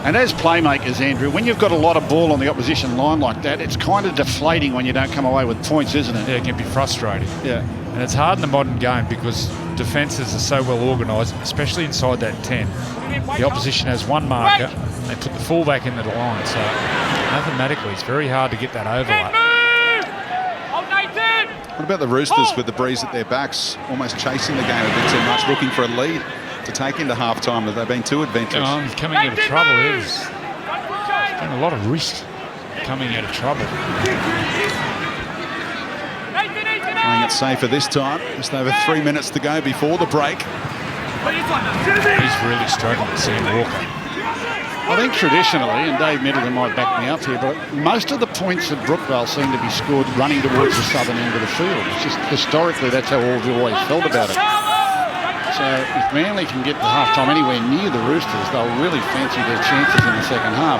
Speaker 4: And as playmakers, Andrew, when you've got a lot of ball on the opposition line like that, it's kind of deflating when you don't come away with points, isn't it?
Speaker 3: Yeah, it can be frustrating.
Speaker 4: Yeah.
Speaker 3: And it's hard in the modern game because defences are so well organised, especially inside that 10. The opposition has one marker. They put the fullback into the line. So mathematically, it's very hard to get that overlap.
Speaker 1: What about the Roosters with the breeze at their backs, almost chasing the game a bit too much, looking for a lead to take into half-time? Have they been too adventurous?
Speaker 3: He's coming out of trouble. There's been a lot of risk coming out of trouble.
Speaker 1: Playing Playing it safer this time. Just over 3 minutes to go before the break.
Speaker 3: He's really struggling, Sam Walker.
Speaker 4: I think traditionally, and Dave Middleton might back me up here, but most of the points at Brookvale seem to be scored running towards the southern end of the field. It's just historically that's how we've always felt about it. So if Manly can get to half-time anywhere near the Roosters, they'll really fancy their chances in the second half.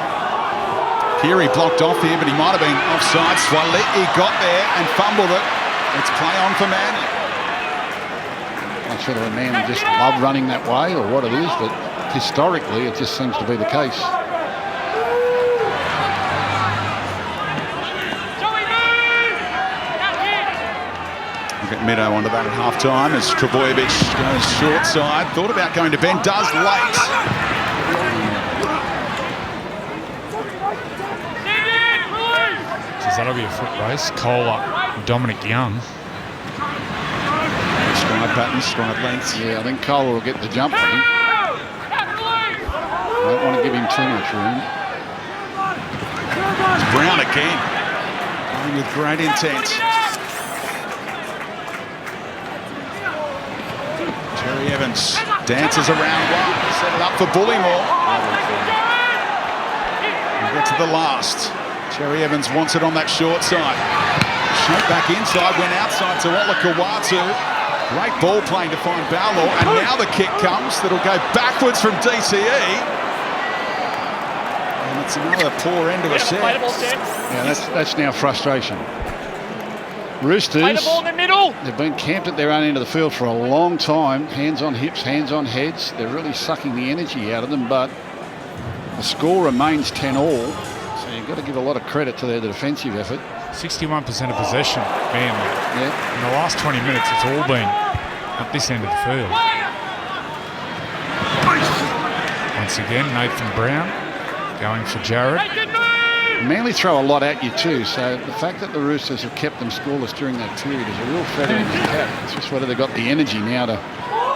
Speaker 1: Keary blocked off here, but he might have been offside. Swaliti got there and fumbled it. It's play on for Manly.
Speaker 4: I'm not sure that Manly just love running that way or what it is, but historically it just seems to be the case.
Speaker 1: We'll get Meadow onto that at half-time as Trbojevic goes short side. Thought about going to Ben, does late.
Speaker 3: That'll be a foot race. Kohler, Dominic Young.
Speaker 1: Stride patterns, stride lengths.
Speaker 4: Yeah, I think Kohler will get the jump, I think. I don't want to give him too much room.
Speaker 1: It's Brown again. Playing with great intent. Terry Evans dances around one. Set it up for Bullymore. We'll get to the last. Terry Evans wants it on that short side. Shoot back inside, went outside to Olakawatu. Great ball playing to find Bowlaw, and now the kick comes that'll go backwards from DCE. And it's another poor end to a set.
Speaker 4: Yeah, that's now frustration. Roosters,
Speaker 2: Play the ball in the middle.
Speaker 4: They've been camped at their own end of the field for a long time. Hands on hips, hands on heads. They're really sucking the energy out of them, but the score remains 10-all. So you've got to give a lot of credit to their defensive effort.
Speaker 3: 61% of possession, Manly.
Speaker 4: Yeah.
Speaker 3: In the last 20 minutes, it's all been at this end of the field. Once again, Nathan Brown going for Jarrett.
Speaker 4: Manly throw a lot at you too, so the fact that the Roosters have kept them scoreless during that period is a real feather in their cap. It's just whether they've got the energy now to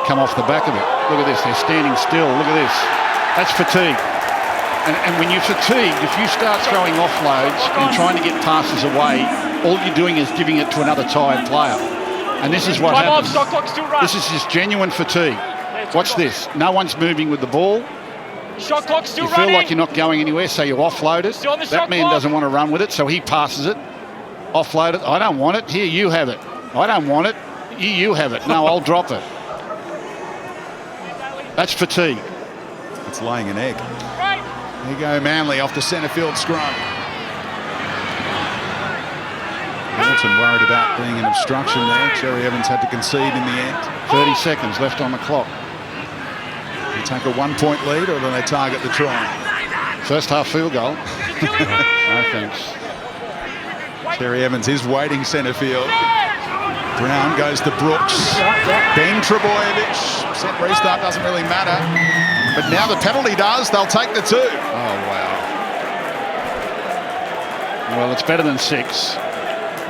Speaker 4: come off the back of it. Look at this, they're standing still. Look at this. That's fatigue. And when you're fatigued, if you start throwing offloads and trying to get passes away, all you're doing is giving it to another tired player. And this is what happens. This is just genuine fatigue. Watch this. No one's moving with the ball.
Speaker 2: Shot clock still
Speaker 4: You
Speaker 2: running.
Speaker 4: feel like you're not going anywhere, so you offload it.
Speaker 2: Still on the
Speaker 4: That
Speaker 2: shot
Speaker 4: man
Speaker 2: clock.
Speaker 4: doesn't want to run with it, so he passes it. Offload it. I don't want it. Here, you have it. I don't want it. You have it. No, I'll drop it. That's fatigue.
Speaker 1: It's laying an egg. There you go, Manly off the centre field scrum. Hamilton worried about being an obstruction there. Cherry Evans had to concede in the end.
Speaker 4: 30 seconds left on the clock.
Speaker 1: They take a 1-point lead, or do they target the try?
Speaker 4: First half field goal. No thanks.
Speaker 1: Cherry Evans is waiting centre field. Brown goes to Brooks. Ben Trbojevic. Set restart doesn't really matter. But now the penalty does. They'll take the 2.
Speaker 4: Oh, wow. Well, it's better than 6,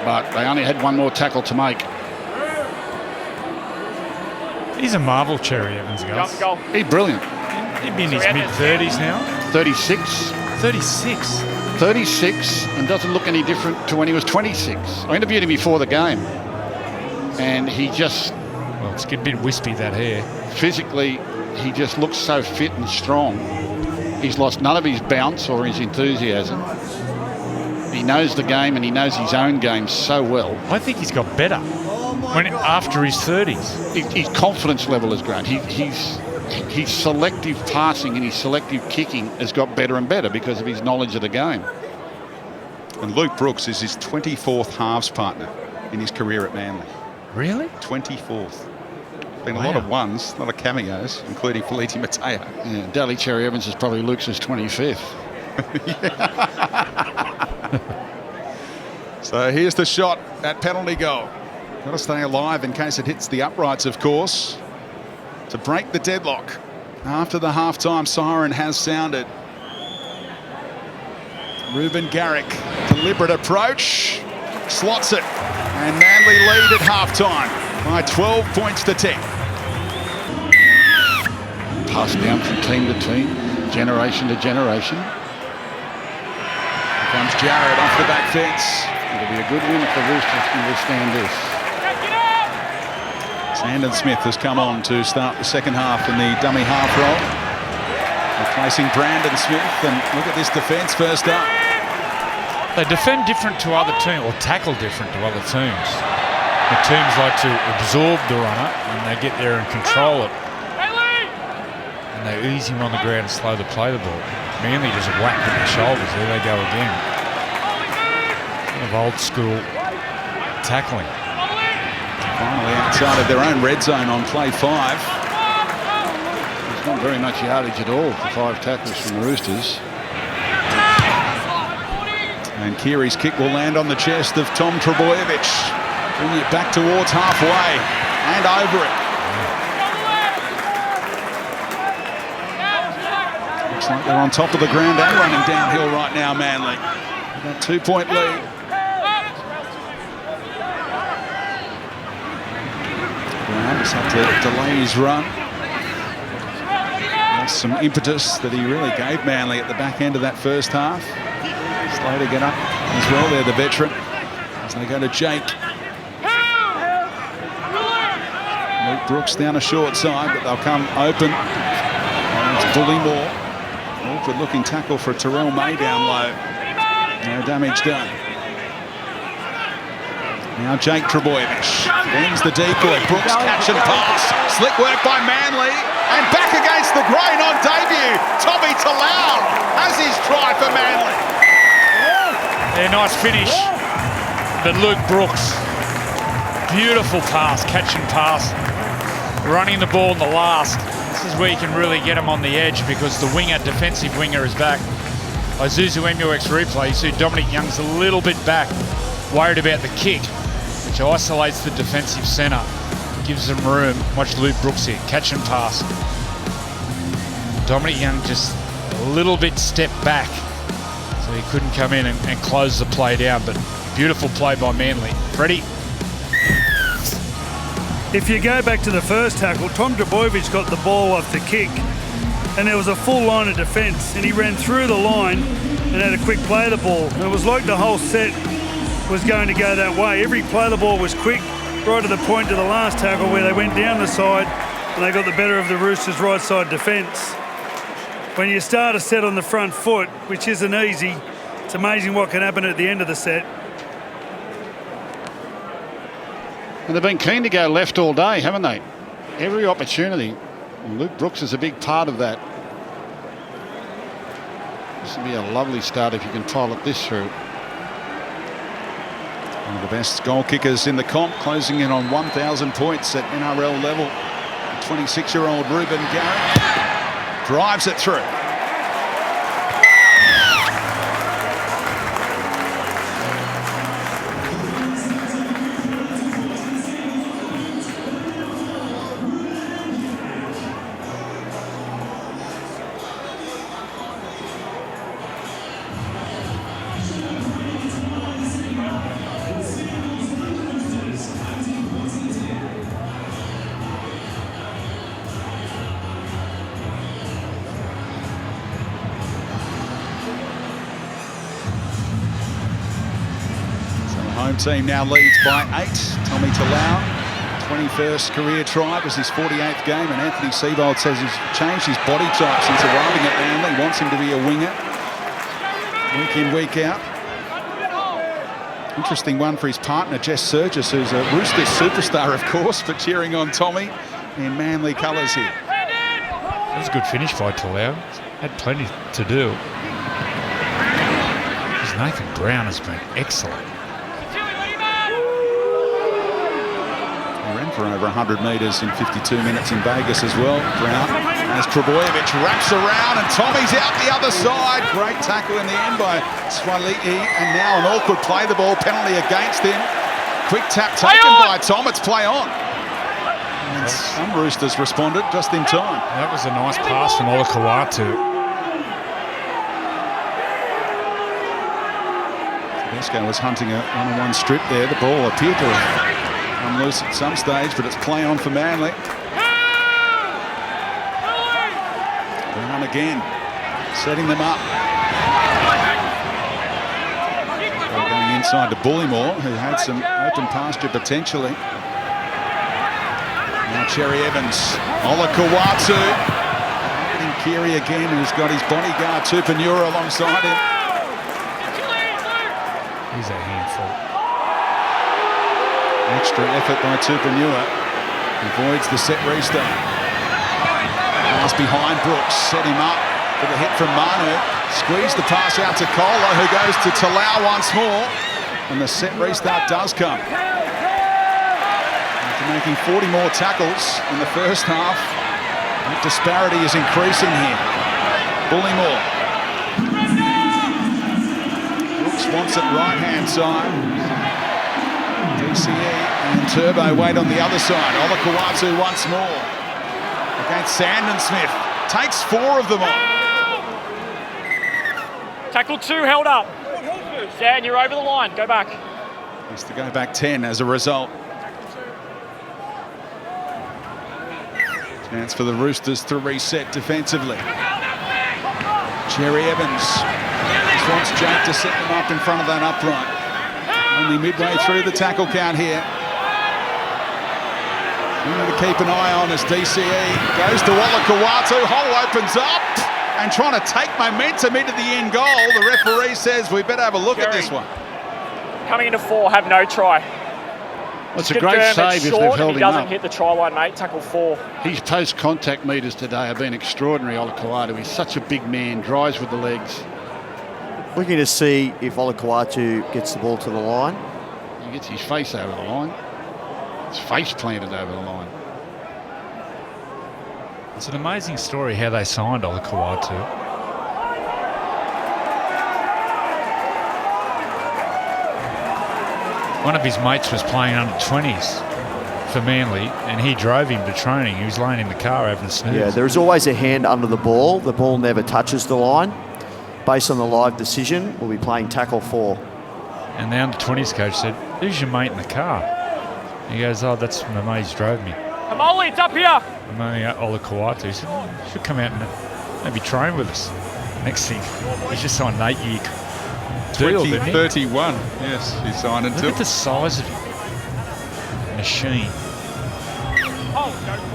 Speaker 4: but they only had one more tackle to make.
Speaker 3: He's a marvel, Cherry Evans, guys.
Speaker 2: Goal.
Speaker 4: He's brilliant.
Speaker 3: He'd be in his mid-30s now.
Speaker 4: 36.
Speaker 3: 36.
Speaker 4: 36 and doesn't look any different to when he was 26. I interviewed him before the game, and he just...
Speaker 3: Well, it's a bit wispy, that hair.
Speaker 4: Physically, he just looks so fit and strong. He's lost none of his bounce or his enthusiasm. He knows the game and he knows his own game so well.
Speaker 3: I think he's got better after his 30s.
Speaker 4: His confidence level is great. His selective passing and his selective kicking has got better and better because of his knowledge of the game.
Speaker 1: And Luke Brooks is his 24th halves partner in his career at Manly.
Speaker 3: Really?
Speaker 1: 24th. Been a lot of ones, a lot of cameos, including Feleti Mateo.
Speaker 4: Yeah, Daly Cherry Evans is probably Luke's 25th.
Speaker 1: So here's the shot at penalty goal. Got to stay alive in case it hits the uprights, of course, to break the deadlock after the half-time siren has sounded. Ruben Garrick, deliberate approach, slots it, and Manly lead at half-time by 12 points to 10.
Speaker 4: Passed down from team to team, generation to generation.
Speaker 1: Here comes Jarrett off the back fence.
Speaker 4: It'll be a good win if the Roosters can withstand this.
Speaker 1: Brandon Smith has come on to start the second half in the dummy half role, replacing Brandon Smith. And look at this defence first up.
Speaker 3: They defend different to other teams, or tackle different to other teams. The teams like to absorb the runner and they get there and control it. And they ease him on the ground and slow to play the ball. Manly just whack with the shoulders. There they go again. Kind of old school tackling.
Speaker 1: Finally outside of their own red zone on play 5.
Speaker 4: There's not very much yardage at all for 5 tackles from the Roosters.
Speaker 1: And Keary's kick will land on the chest of Tom Trbojevic, bringing it back towards halfway and over it. Looks like they're on top of the ground and running downhill right now, Manly. That 2-point lead. Brown just had to delay his run. Lost some impetus that he really gave Manly at the back end of that first half. Slow to get up as well there, the veteran, as they go to Jake. Luke Brooks down a short side, but they'll come open. And it's Bullymore. Awkward looking tackle for Terrell May down low. No damage done. Now Jake Trbojevic wins the decoy. Brooks catch and pass. Slick work by Manly. And back against the grain on debut. Tommy Talau has his try for Manly.
Speaker 3: Yeah, nice finish. But Luke Brooks, beautiful pass, catch and pass. Running the ball in the last. This is where you can really get him on the edge because the winger, defensive winger, is back. Isuzu MUX replay, you see Dominic Young's a little bit back, worried about the kick, which isolates the defensive centre, gives them room. Watch Luke Brooks here, catch and pass. Dominic Young just a little bit stepped back, so he couldn't come in and close the play down, but beautiful play by Manly. Freddie?
Speaker 5: If you go back to the first tackle, Tom Trbojevic got the ball off the kick and there was a full line of defence and he ran through the line and had a quick play of the ball. And it was like the whole set was going to go that way. Every play of the ball was quick, right to the point to the last tackle where they went down the side and they got the better of the Roosters' right side defence. When you start a set on the front foot, which isn't easy, it's amazing what can happen at the end of the set.
Speaker 4: And they've been keen to go left all day, haven't they? Every opportunity. And Luke Brooks is a big part of that. This will be a lovely start if you can pilot this through.
Speaker 1: One of the best goal kickers in the comp, closing in on 1,000 points at NRL level. 26-year-old Ruben Garrick drives it through. Home team now leads by 8. Tommy Talau, 21st career try, was his 48th game, and Anthony Seibold says he's changed his body type since arriving at Manly. He wants him to be a winger, week in, week out. Interesting one for his partner, Jess Surgis, who's a Roosters superstar, of course, but cheering on Tommy in Manly colours here.
Speaker 3: That was a good finish by Talau. Had plenty to do. Because Nathan Brown has been excellent.
Speaker 1: For over 100 metres in 52 minutes in Vegas as well. Brown, as Trbojevic wraps around and Tommy's out the other side. Great tackle in the end by Swali'i, and now an awkward play the ball, penalty against him. Quick tap taken by Tom, it's play on. And some Roosters responded just in time.
Speaker 3: That was a nice pass from Olakawatu.
Speaker 1: Tedesco was hunting a one-on-one strip there. The ball appeared to have come loose at some stage, but it's play on for Manly. Brown again, setting them up. Ball going inside to Bullymore, who had some open pasture potentially. Now Cherry Evans, Olakawatu, hitting Keary again, who's got his bodyguard Tupou alongside him.
Speaker 3: He's a handful.
Speaker 1: Extra effort by Tupou, avoids the set restart. Pass behind Brooks, set him up with a hit from Manu. Squeeze the pass out to Kola, who goes to Talau once more, and the set restart does come. After making 40 more tackles in the first half, that disparity is increasing here. Bullymore. Brooks wants it right-hand side. DCE and Turbo wait on the other side. Olakawatu once more against Sandon Smith. Takes 4 of them on.
Speaker 2: Tackle 2 held up. Dan, you're over the line. Go back.
Speaker 1: Needs to go back 10 as a result. Chance for the Roosters to reset defensively. Cherry Evans just wants Jake to set them up in front of that upright. Only midway through the tackle count here. Something to keep an eye on as DCE goes to Olakawatu. Hole opens up and trying to take momentum into the end goal. The referee says we better have a look at this one.
Speaker 2: Coming into 4, have no try.
Speaker 4: It's a great save if they've held him up.
Speaker 2: He doesn't hit the try line, mate. Tackle 4.
Speaker 4: His post-contact meters today have been extraordinary, Olakawatu. He's such a big man, drives with the legs.
Speaker 6: Looking to see if Olakawatu gets the ball to the line.
Speaker 4: He gets his face over the line. His face planted over the line.
Speaker 3: It's an amazing story how they signed Olakawatu. One of his mates was playing under 20s for Manly, and he drove him to training. He was laying in the car having a snooze.
Speaker 6: Yeah, there's always a hand under the ball. The ball never touches the line. Based on the live decision, we'll be playing tackle 4.
Speaker 3: And the under 20s coach said, "Who's your mate in the car?" He goes, "Oh, that's my mate who's drove me."
Speaker 2: Kamali, it's up here.
Speaker 3: And then Olakawatu said, "Oh, you should come out and maybe train with us." Next thing, he's just signed an 8-year deal, didn't he?
Speaker 1: 31, yes, he signed it.
Speaker 3: Look at the size of him. Machine.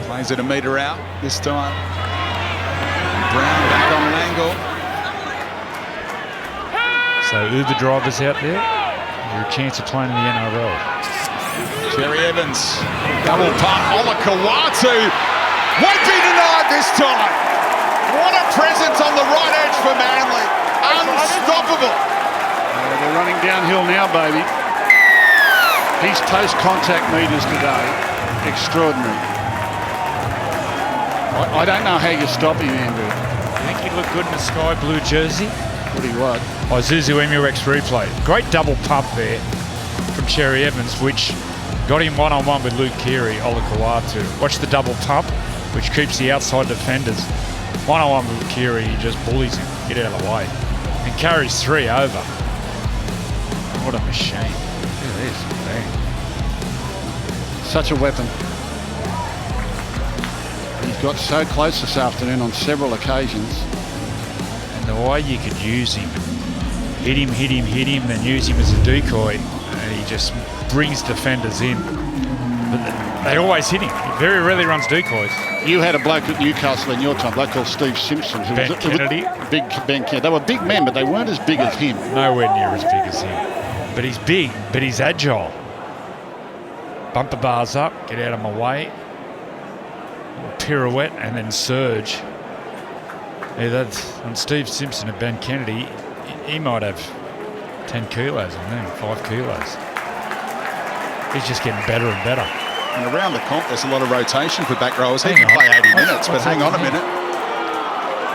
Speaker 1: Plays it a metre out this time. Brown back on Langle.
Speaker 3: So Uber drivers out there, you're a chance of playing in the NRL.
Speaker 1: Cherry Evans, double punt. Olakawatu won't be denied this time. What a presence on the right edge for Manly. Unstoppable.
Speaker 4: They're running downhill now, baby. His post-contact meters today, extraordinary. I don't know how you stop him, Andrew.
Speaker 3: I think he'd look good in a sky blue jersey.
Speaker 4: Would he what?
Speaker 3: Isuzu MUX replay. Great double pump there from Cherry Evans, which got him one-on-one with Luke Keary, Olakawatu. Watch the double pump, which keeps the outside defenders. One-on-one with Keary, he just bullies him. Get out of the way. And carries 3 over. What a machine. Look at this. Bang.
Speaker 4: Such a weapon. He's got so close this afternoon on several occasions.
Speaker 3: And the way you could use him, hit him, then use him as a decoy, and he just brings defenders in. But they always hit him. He very rarely runs decoys.
Speaker 4: You had a bloke at Newcastle in your time, a bloke called Steve Simpson. Who
Speaker 3: Ben
Speaker 4: was
Speaker 3: Kennedy.
Speaker 4: Big Ben Kennedy. They were big men, but they weren't as big as him.
Speaker 3: Nowhere near as big as him. But he's big, but he's agile. Bumper bars up, get out of my way. Pirouette and then surge. Yeah, that's on Steve Simpson and Ben Kennedy. He might have 10 kilos on them, 5 kilos. He's just getting better and better.
Speaker 1: And around the comp, there's a lot of rotation for back rowers. He can play 80 minutes, but hang on a minute.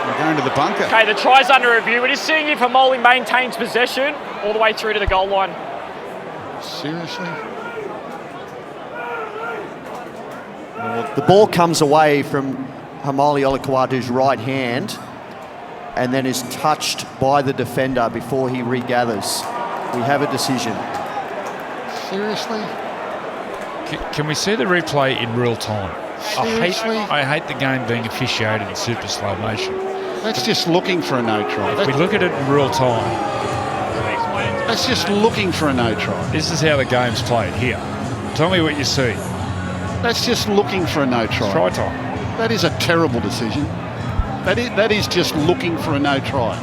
Speaker 1: We're going to the bunker.
Speaker 2: Okay, the try's under review. We're just seeing if Hamoli maintains possession all the way through to the goal line.
Speaker 4: Seriously?
Speaker 6: The ball comes away from Hamali Olakawatu's right hand and then is touched by the defender before he regathers. We have a decision.
Speaker 4: Seriously?
Speaker 3: Can we see the replay in real time?
Speaker 4: Seriously?
Speaker 3: I hate the game being officiated in super slow motion.
Speaker 4: That's just looking for a no try.
Speaker 3: If we look at it in real time,
Speaker 4: That's just looking for a no try.
Speaker 3: this is how the game's played. Here, tell me what you see.
Speaker 4: That's just looking for a no try.
Speaker 3: Try time.
Speaker 4: That is a terrible decision. That is just looking for a no try.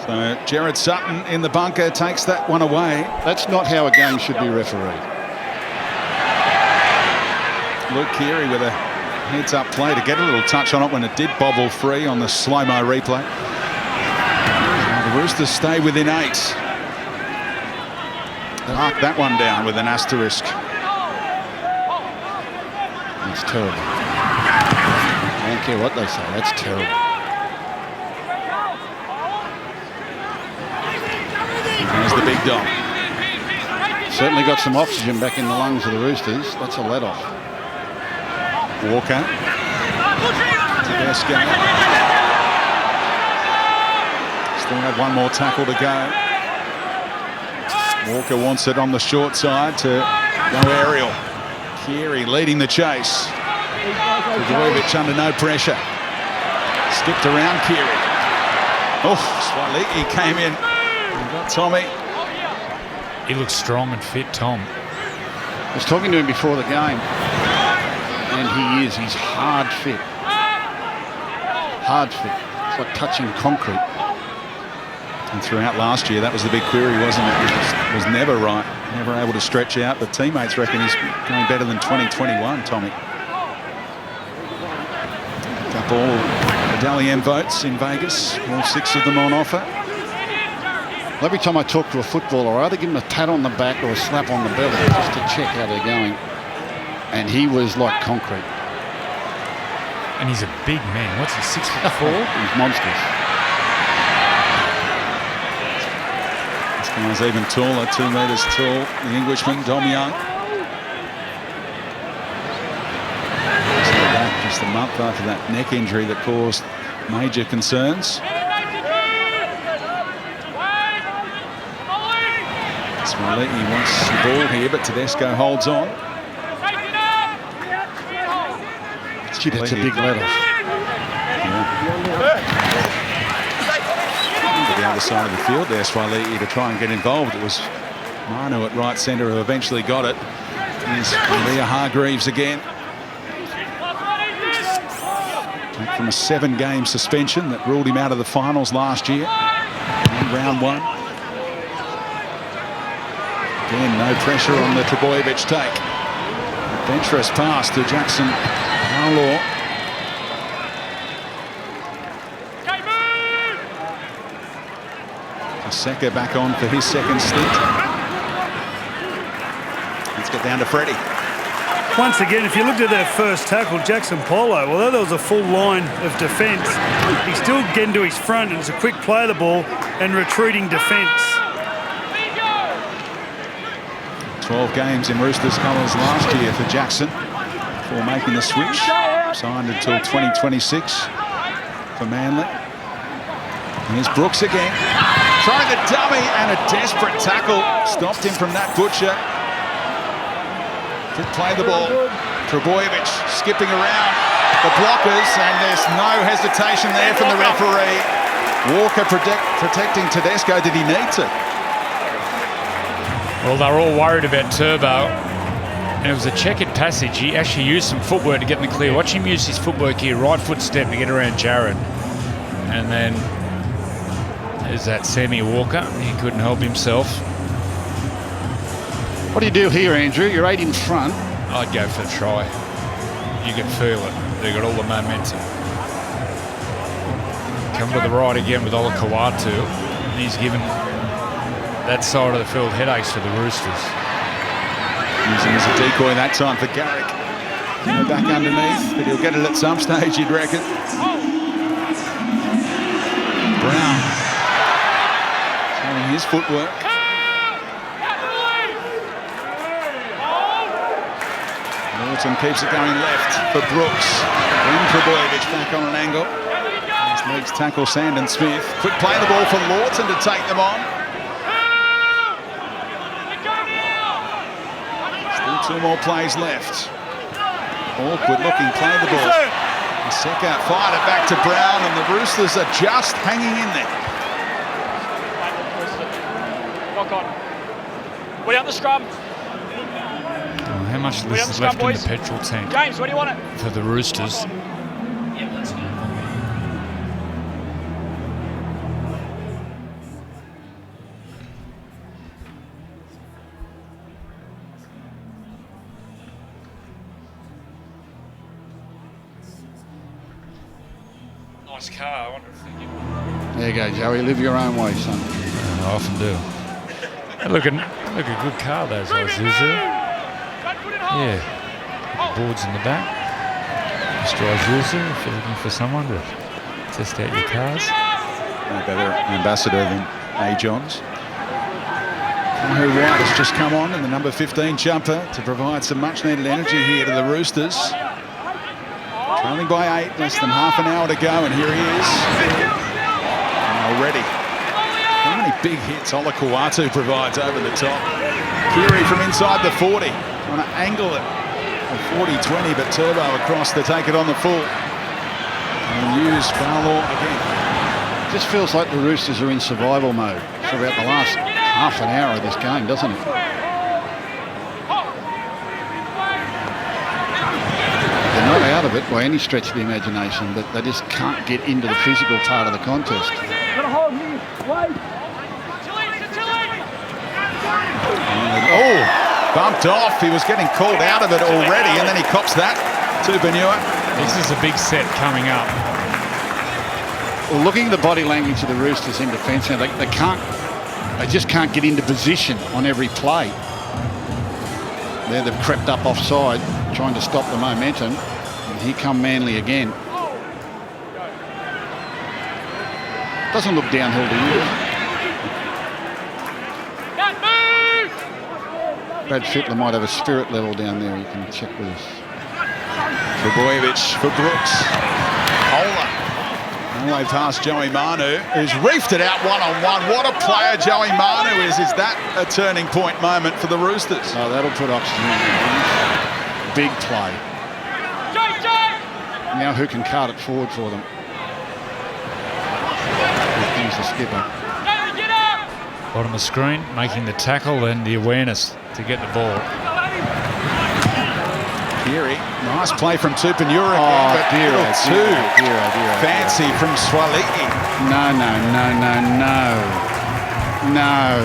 Speaker 1: So Jared Sutton in the bunker takes that one away.
Speaker 4: That's not how a game should be refereed.
Speaker 1: Luke Keary with a heads-up play to get a little touch on it when it did bobble free on the slow-mo replay. The Roosters stay within 8. Mark that one down with an asterisk.
Speaker 4: That's terrible. I don't care what they say, that's terrible.
Speaker 1: There's the big dog.
Speaker 4: Certainly got some oxygen back in the lungs of the Roosters. That's a let-off.
Speaker 1: Walker. Tedesco. Still have one more tackle to go. Walker wants it on the short side to go aerial. Keary leading the chase. Trbojevic under no pressure. Skipped around Keary. Oh, Swaliki came in. Got Tommy.
Speaker 3: He looks strong and fit, Tom.
Speaker 4: I was talking to him before the game, and he is. He's hard fit. Hard fit. It's like touching concrete.
Speaker 1: And throughout last year, that was the big query, wasn't it? He was never right, never able to stretch out. The teammates reckon he's going better than 2021, Tommy. Couple medallion votes in Vegas, all 6 of them on offer.
Speaker 4: Every time I talk to a footballer, I either give him a tat on the back or a slap on the belly just to check how they're going. And he was like concrete.
Speaker 3: And he's a big man. What's he, 6'4"?
Speaker 4: He's monstrous.
Speaker 1: This guy's even taller, 2 metres tall. The Englishman, Dom Young. Just a month after that neck injury that caused major concerns. Swaliki wants the ball here, but Tedesco holds on.
Speaker 4: Gee, that's a big let-off.
Speaker 1: To the other side of the field there, Swaliki to try and get involved. It was Manu at right centre who eventually got it. Here's Leah Hargreaves again. Back from a 7-game suspension that ruled him out of the finals last year in round 1. Again, no pressure on the Trbojevic take. Adventurous pass to Jackson Talau. Seka back on for his second stint. Let's get down to Freddie.
Speaker 5: Once again, if you looked at that first tackle, Jackson Polo, although there was a full line of defence, he's still getting to his front, and it's a quick play of the ball and retreating defence.
Speaker 1: 12 games in Roosters colours last year for Jackson before making the switch. Signed until 2026 for Manly. And here's Brooks again. Trying the dummy and a desperate tackle. Stopped him from that Butcher. Could play the ball. Trbojevic skipping around the blockers, and there's no hesitation there from the referee. Walker protecting Tedesco. Did he need to?
Speaker 3: Well, they're all worried about Turbo, and it was a checkered passage. He actually used some footwork to get in the clear. Watch him use his footwork here, right foot step to get around Jared. And then there's that Sammy Walker. He couldn't help himself.
Speaker 4: What do you do here, Andrew? You're 8 in front.
Speaker 3: I'd go for the try. You can feel it. They've got all the momentum. Come to the right again with Olakau'atu, and he's given that side of the field headaches for the Roosters.
Speaker 1: Using as a decoy that time for Garrick. Go back underneath, but he'll get it at some stage, you'd reckon. Brown showing his footwork. Norton keeps it going left for Brooks. Then Trbojevic back on an angle. His legs tackle Sandon Smith. Quick play the ball for Lawton to take them on. Still 2 more plays left. Awkward looking, play the ball. Seka fired it back to Brown, and the Roosters are just hanging in there.
Speaker 2: Lock on. Way on the scrum.
Speaker 3: How much
Speaker 2: We
Speaker 3: is
Speaker 2: understand,
Speaker 3: left in
Speaker 2: boys?
Speaker 3: the petrol tank
Speaker 2: James, where do you want it?
Speaker 3: for the Roosters? Nice car. I wonder if they give.
Speaker 4: There you go, Joey. Live your own way, son.
Speaker 3: I often do. Look a good car, those Isuzu. Yeah. Boards in the back. Mr. Isuzu, if you're looking for someone to test out your cars.
Speaker 1: No better ambassador than A. Johns. Who White has just come on in the number 15 jumper to provide some much needed energy here to the Roosters. Trailing by 8, less than half an hour to go, and here he is. And already, how many big hits Olakau'atu provides over the top. Keary from inside the 40, trying to angle it. A 40-20, but Turbo across to take it on the full. And use Talau again.
Speaker 4: Just feels like the Roosters are in survival mode for about the last half an hour of this game, doesn't it? They're not out of it by any stretch of the imagination, but they just can't get into the physical part of the contest.
Speaker 1: Oh, bumped off. He was getting called out of it already, and then he cops that. Tupou.
Speaker 3: This is a big set coming up.
Speaker 4: Well, looking at the body language of the Roosters in defence, they just can't get into position on every play. There they've crept up offside, trying to stop the momentum. And here come Manly again. Doesn't look downhill to you. Brad Fittler might have a spirit level down there. You can check with us.
Speaker 1: Trbojevic for Brooks. Ola. All the way past Joey Manu, who's reefed it out one-on-one. What a player Joey Manu is. Is that a turning point moment for the Roosters?
Speaker 4: Oh, that'll put oxygen in the big play. Now who can cart it forward for them? Here comes the skipper.
Speaker 3: Bottom of the screen, making the tackle and the awareness to get the ball.
Speaker 1: Keary, nice play from Tupou again, but
Speaker 4: dear.
Speaker 1: fancy from Swaliki.
Speaker 4: No.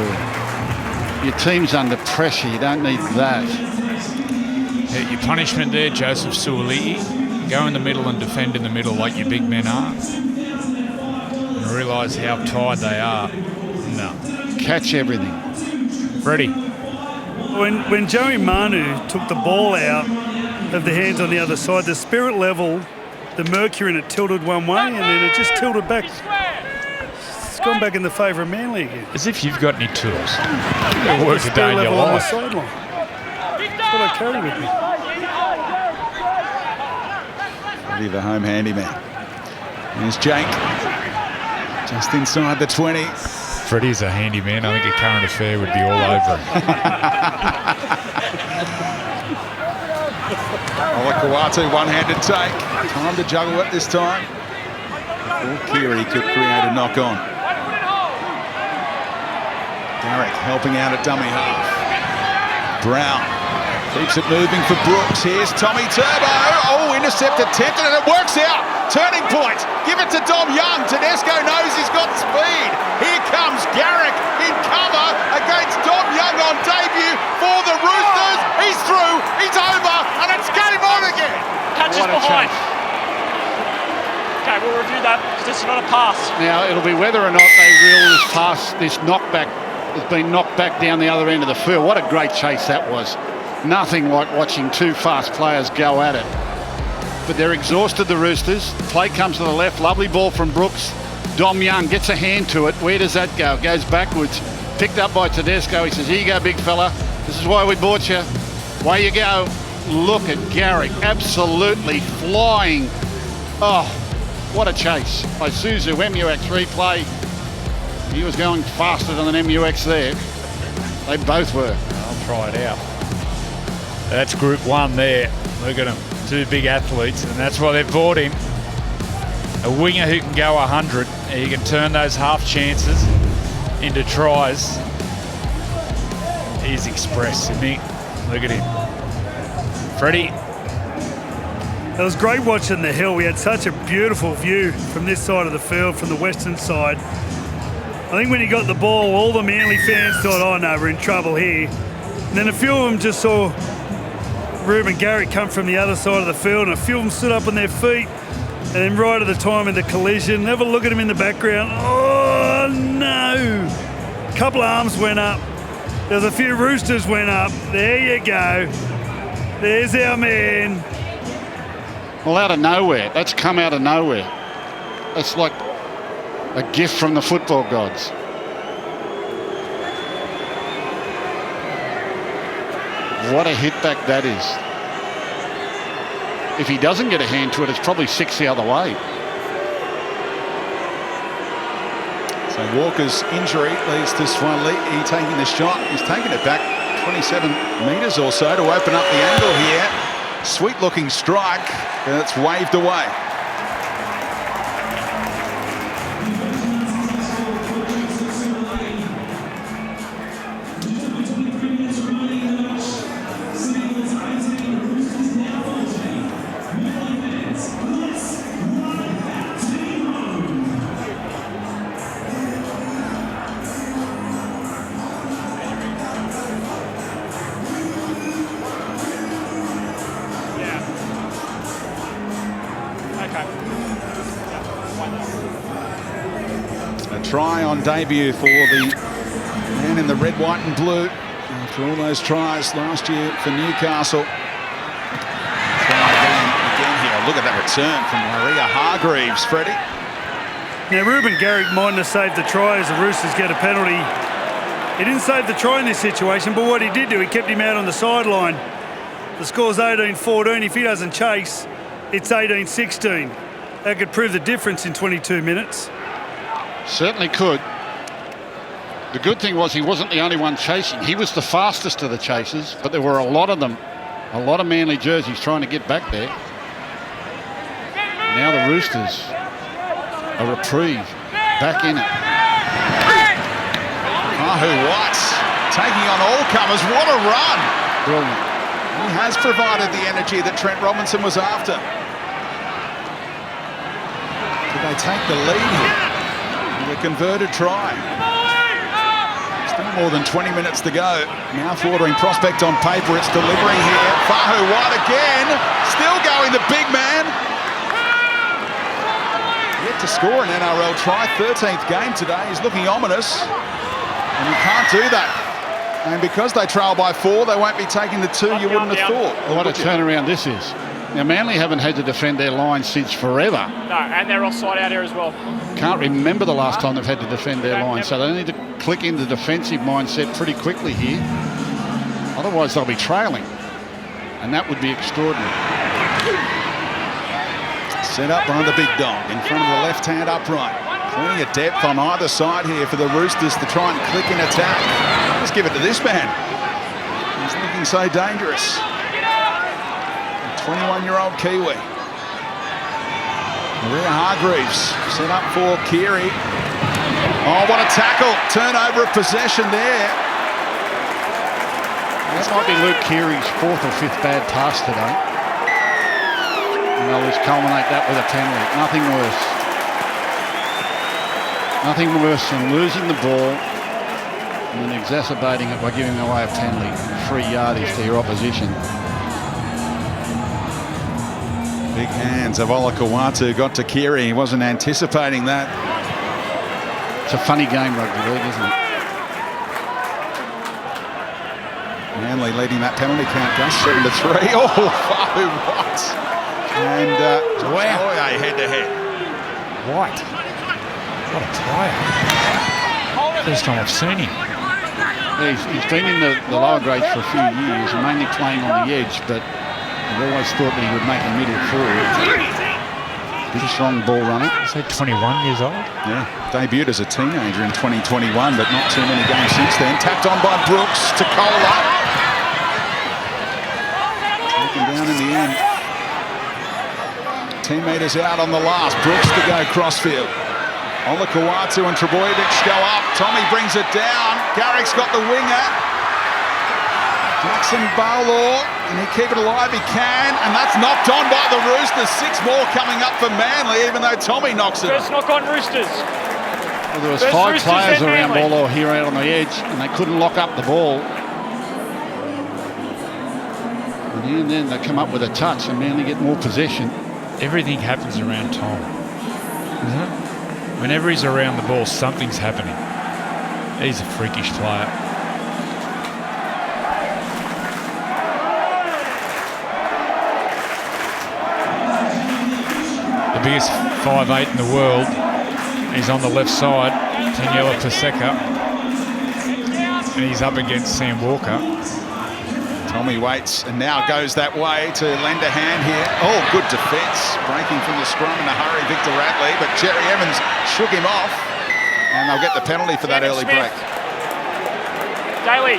Speaker 4: Your team's under pressure. You don't need that.
Speaker 3: Yeah, your punishment there, Joseph Suaalii. Go in the middle and defend in the middle like your big men are. And realise how tired they are. No.
Speaker 4: Catch everything.
Speaker 3: Freddie.
Speaker 5: When Joey Manu took the ball out of the hands on the other side, the spirit level, the mercury in it tilted one way, and then it just tilted back. It's gone back in the favour of Manly again.
Speaker 3: As if you've got any tools. You'll work a day in your
Speaker 5: on the
Speaker 3: life.
Speaker 5: sideline. That's what I carry with me.
Speaker 1: Freddie, the home handyman. There's Jake, just inside the 20.
Speaker 3: Freddie's a handy man. I think a current affair would be all over him.
Speaker 1: Olakau'atu, one-handed take. Time to juggle it this time. Or Keary could create a knock-on. Garrick helping out at dummy half. Brown keeps it moving for Brooks. Here's Tommy Turbo. Oh, intercept attempted, and it works out. Turning point. Give it to Dom Young. Tedesco knows he's got speed. Here comes Garrick in cover against Dom Young on debut for the Roosters. He's through. He's over, and it's game on again.
Speaker 2: Catches behind. Okay, we'll review that because it's not a pass.
Speaker 4: Now, it'll be whether or not they reel this pass, this knockback has been knocked back down the other end of the field. What a great chase that was. Nothing like watching two fast players go at it. But they're exhausted, the Roosters. Play comes to the left. Lovely ball from Brooks. Dom Young gets a hand to it. Where does that go? Goes backwards. Picked up by Tedesco. He says, here you go, big fella. This is why we bought you. Away you go. Look at Garrick. Absolutely flying. Oh, what a chase by Suzu. MUX replay. He was going faster than an MUX there. They both were.
Speaker 3: I'll try it out. That's Group 1 there. Look at them. Two big athletes, and that's why they've bought him. A winger who can go 100. He can turn those half chances into tries. He's express, isn't he? Look at him. Freddie.
Speaker 5: It was great watching the hill. We had such a beautiful view from this side of the field, from the western side. I think when he got the ball, all the Manly fans thought, oh no, we're in trouble here. And then a few of them just saw Reuben Garrick come from the other side of the field, and a few of them stood up on their feet. And then right at the time of the collision, have a look at him in the background. Oh no! A couple of arms went up. There's a few Roosters went up. There you go. There's our man.
Speaker 4: Well, out of nowhere. That's come out of nowhere. It's like a gift from the football gods. What a hit back that is. If he doesn't get a hand to it, it's probably 6 the other way.
Speaker 1: So Walker's injury leads to Swanlee. He taking the shot. He's taking it back 27 metres or so to open up the angle here. Sweet looking strike, and it's waved away. Try on debut for the man in the red, white and blue after all those tries last year for Newcastle. Try again here. Look at that return from Warringah Hargreaves, Freddie.
Speaker 5: Now Reuben Garrick mightn't have saved the try as the Roosters get a penalty. He didn't save the try in this situation, but what he did do, he kept him out on the sideline. The score's 18-14. If he doesn't chase, it's 18-16. That could prove the difference in 22 minutes.
Speaker 4: Certainly could. The good thing was he wasn't the only one chasing. He was the fastest of the chasers, but there were a lot of them. A lot of Manly jerseys trying to get back there. Now the Roosters, a reprieve, back in it.
Speaker 1: Mahu Watts taking on all comers. What a run!
Speaker 4: Brilliant.
Speaker 1: He has provided the energy that Trent Robinson was after. Did they take the lead here? The converted try. Still more than 20 minutes to go. Mouth-watering prospect on paper. It's delivering here. Fahu White again. Still going, the big man. Yet to score an NRL try. 13th game today. He's looking ominous. And you can't do that. And because they trail by 4, they won't be taking the 2 you wouldn't have thought.
Speaker 4: What a turnaround this is. Now, Manly haven't had to defend their line since forever.
Speaker 2: No, and they're offside out here as well.
Speaker 4: Can't remember the last time they've had to defend their line, so they need to click into the defensive mindset pretty quickly here. Otherwise, they'll be trailing, and that would be extraordinary.
Speaker 1: Set up by the big dog in front of the left-hand upright. Plenty of depth on either side here for the Roosters to try and click in attack. Let's give it to this man. He's looking so dangerous. 21-year-old Kiwi. Maria Hargreaves set up for Keary. Oh, what a tackle. Turnover of possession there.
Speaker 4: That might be Luke Keary's 4th or 5th bad pass today. And they'll just culminate that with a penalty. Nothing worse. Nothing worse than losing the ball and then exacerbating it by giving away a penalty. Free yardage to your opposition.
Speaker 1: Big hands of Olakawatu got to Keary. He wasn't anticipating that.
Speaker 4: It's a funny game, rugby league, isn't it?
Speaker 1: Manly leading that penalty count, Gus, 7-3. Oh, Fahu White. And wow, head-to-head.
Speaker 3: White. What a player. First time I've seen him.
Speaker 4: He's been in the lower grades for a few years, mainly playing on the edge, but I've always thought that he would make a middle forward. He's a strong ball runner.
Speaker 3: Is he 21 years old?
Speaker 1: Yeah, debuted as a teenager in 2021, but not too many games since then. Tapped on by Brooks to Kola. Taken down in the end. 10 metres out on the last. Brooks to go crossfield. Olakawatu and Trebojevic go up. Tommy brings it down. Garrick's got the winger. Jackson Bowlaw, can he keep it alive? He can, and that's knocked on by the Roosters. 6 more coming up for Manly, even though Tommy knocks it.
Speaker 2: First knock on Roosters.
Speaker 4: Well, there was
Speaker 2: First
Speaker 4: 5
Speaker 2: Roosters,
Speaker 4: players
Speaker 2: then
Speaker 4: around
Speaker 2: Manly.
Speaker 4: Bowlaw here out on the edge, and they couldn't lock up the ball. And then they come up with a touch, and Manly get more possession.
Speaker 3: Everything happens around Tom. Isn't it? Whenever he's around the ball, something's happening. He's a freakish player. The biggest 5'8" in the world. He's on the left side, Taniela Paseka. And he's up against Sam Walker.
Speaker 1: Tommy waits and now goes that way to lend a hand here. Oh, good defence. Breaking from the scrum in a hurry, Victor Ratley, but Jerry Evans shook him off. And they'll get the penalty for that early break.
Speaker 2: Daly,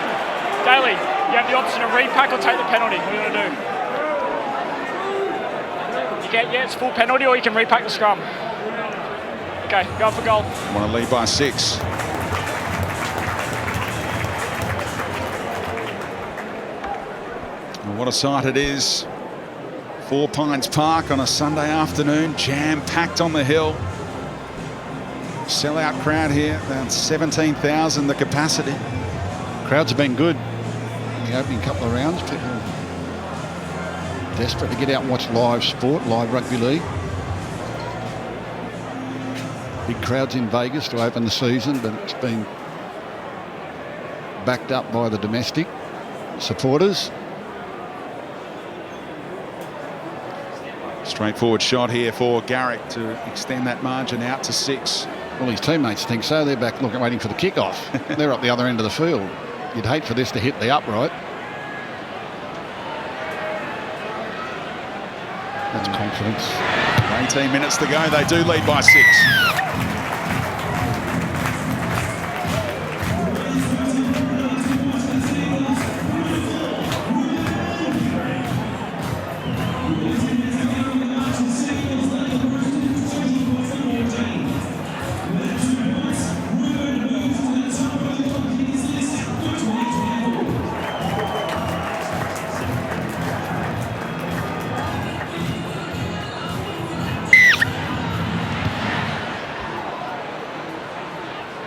Speaker 2: you have the option to repack or take the penalty. What are you going to do? You get, it's full penalty, or you can repack the scrum. Okay, go for goal.
Speaker 1: Want to lead by 6. Well, what a sight it is. 4 Pines Park on a Sunday afternoon, jam-packed on the hill. Sellout crowd here, about 17,000 the capacity.
Speaker 4: Crowds have been good in the opening couple of rounds. People desperate to get out and watch live sport, live rugby league. Big crowds in Vegas to open the season, but it's been backed up by the domestic supporters.
Speaker 1: Straightforward shot here for Garrick to extend that margin out to 6.
Speaker 4: Well, his teammates think so. They're back looking, waiting for the kickoff. They're up the other end of the field. You'd hate for this to hit the upright. That's confidence.
Speaker 1: 18 minutes to go. They do lead by 6.